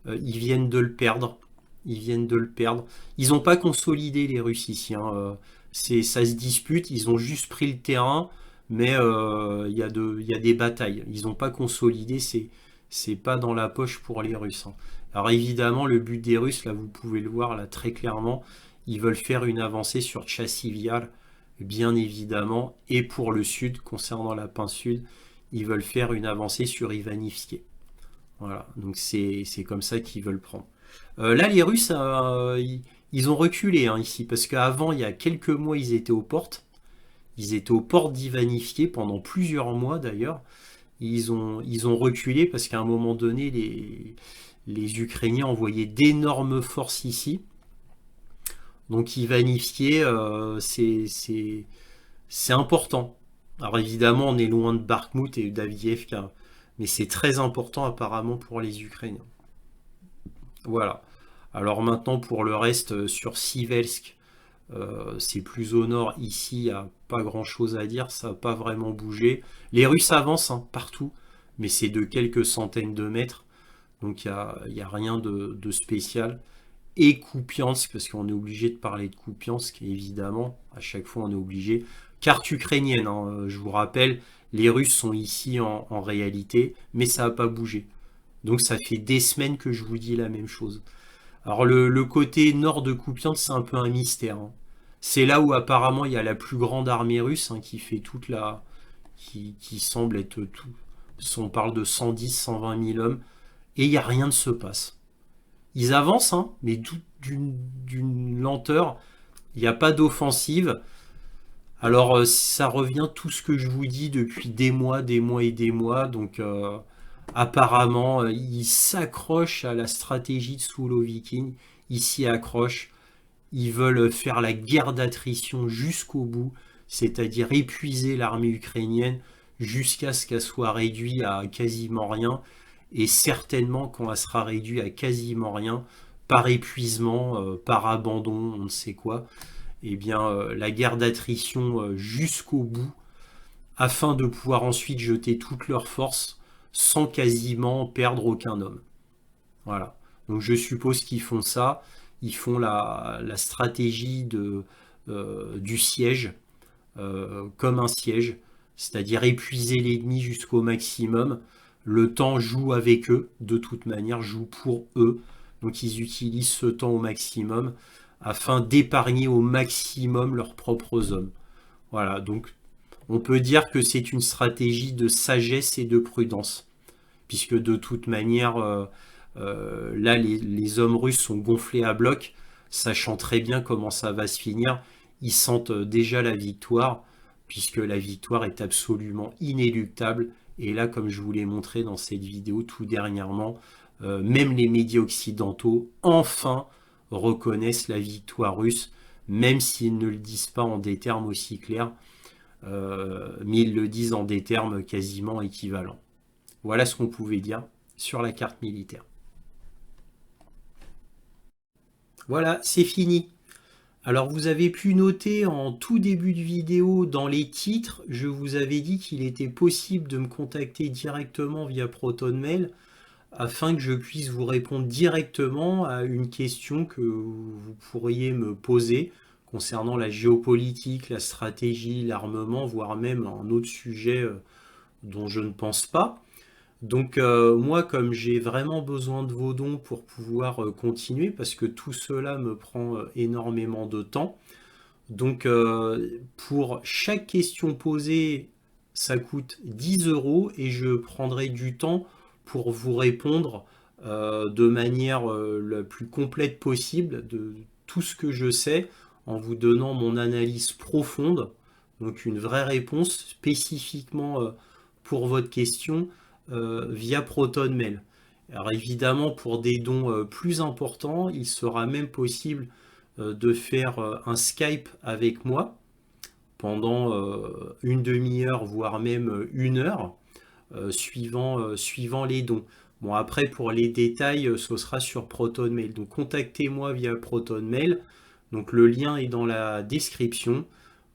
Ils viennent de le perdre. Ils viennent de le perdre. Ils n'ont pas consolidé les Russes ici, hein. Ça se dispute. Ils ont juste pris le terrain, mais il y a des batailles. Ils n'ont pas consolidé. C'est pas dans la poche pour les Russes, hein. Alors évidemment, le but des Russes, là, vous pouvez le voir là très clairement, ils veulent faire une avancée sur Tchassiviar, bien évidemment, et pour le sud, concernant la pince sud, ils veulent faire une avancée sur Ivanivske. Voilà, donc c'est comme ça qu'ils veulent prendre. Là, les Russes, ils ont reculé, hein, ici, parce qu'avant, il y a quelques mois, ils étaient aux portes. Ils étaient aux portes d'Ivanivske pendant plusieurs mois d'ailleurs. Ils ont reculé parce qu'à un moment donné, les Ukrainiens envoyaient d'énormes forces ici. Donc Ivanivske, c'est important. Alors évidemment, on est loin de Bakhmout et d'Avdiivka, mais c'est très important apparemment pour les Ukrainiens. Voilà. Alors maintenant, pour le reste, sur Sivelsk, c'est plus au nord. Ici, il n'y a pas grand-chose à dire, ça n'a pas vraiment bougé. Les Russes avancent, hein, partout, mais c'est de quelques centaines de mètres, donc il y a rien de spécial. Et Kupiansk, parce qu'on est obligé de parler de Kupiansk, évidemment, à chaque fois on est obligé. Carte ukrainienne, hein, je vous rappelle, les Russes sont ici en réalité, mais ça n'a pas bougé. Donc ça fait des semaines que je vous dis la même chose. Alors le côté nord de Kupiansk, c'est un peu un mystère, hein. C'est là où apparemment il y a la plus grande armée russe, hein, qui fait toute la... qui semble être tout. On parle de 110, 120 000 hommes, et il n'y a rien ne se passe. Ils avancent, hein, mais d'une lenteur. Il n'y a pas d'offensive. Alors ça revient tout ce que je vous dis depuis des mois et des mois. Donc apparemment, ils s'accrochent à la stratégie de Soulovikin. Ils s'y accrochent. Ils veulent faire la guerre d'attrition jusqu'au bout, c'est-à-dire épuiser l'armée ukrainienne jusqu'à ce qu'elle soit réduite à quasiment rien. Et certainement, quand elle sera réduite à quasiment rien, par épuisement, par abandon, on ne sait quoi, eh bien, la guerre d'attrition jusqu'au bout, afin de pouvoir ensuite jeter toutes leurs forces sans quasiment perdre aucun homme. Voilà. Donc je suppose qu'ils font ça. Ils font la stratégie du siège, comme un siège, c'est-à-dire épuiser l'ennemi jusqu'au maximum. Le temps joue avec eux, de toute manière, joue pour eux. Donc ils utilisent ce temps au maximum afin d'épargner au maximum leurs propres hommes. Voilà, donc on peut dire que c'est une stratégie de sagesse et de prudence, puisque de toute manière, là, les hommes russes sont gonflés à bloc, sachant très bien comment ça va se finir. Ils sentent déjà la victoire, puisque la victoire est absolument inéluctable. Et là, comme je vous l'ai montré dans cette vidéo tout dernièrement, même les médias occidentaux, enfin, reconnaissent la victoire russe, même s'ils ne le disent pas en des termes aussi clairs, mais ils le disent en des termes quasiment équivalents. Voilà ce qu'on pouvait dire sur la carte militaire. Voilà, c'est fini. Alors vous avez pu noter en tout début de vidéo, dans les titres, je vous avais dit qu'il était possible de me contacter directement via ProtonMail. afin que je puisse vous répondre directement à une question que vous pourriez me poser concernant la géopolitique, la stratégie, l'armement, voire même un autre sujet dont je ne pense pas. Donc moi, comme j'ai vraiment besoin de vos dons pour pouvoir continuer, parce que tout cela me prend énormément de temps, donc pour chaque question posée, ça coûte 10 euros et je prendrai du temps pour vous répondre de manière la plus complète possible de tout ce que je sais en vous donnant mon analyse profonde, donc une vraie réponse spécifiquement pour votre question via ProtonMail. Alors évidemment, pour des dons plus importants, il sera même possible de faire un Skype avec moi pendant une demi-heure, voire même 1 heure, suivant les dons. Bon, après, pour les détails, ce sera sur ProtonMail. Donc, contactez-moi via ProtonMail. Donc, le lien est dans la description.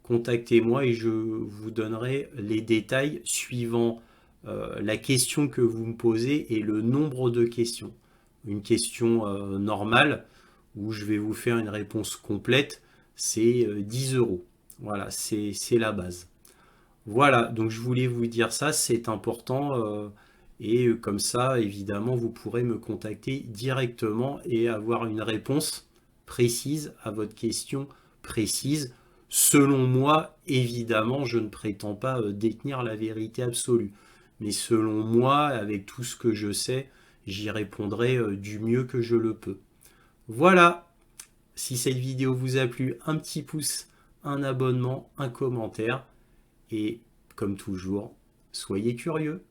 Contactez-moi et je vous donnerai les détails suivant la question que vous me posez et le nombre de questions. Une question normale où je vais vous faire une réponse complète, c'est 10 euros. Voilà, c'est la base. Voilà, donc je voulais vous dire ça, c'est important. Et comme ça, évidemment, vous pourrez me contacter directement et avoir une réponse précise à votre question précise. Selon moi, évidemment, je ne prétends pas détenir la vérité absolue. Mais selon moi, avec tout ce que je sais, j'y répondrai du mieux que je le peux. Voilà, si cette vidéo vous a plu, un petit pouce, un abonnement, un commentaire. Et comme toujours, soyez curieux.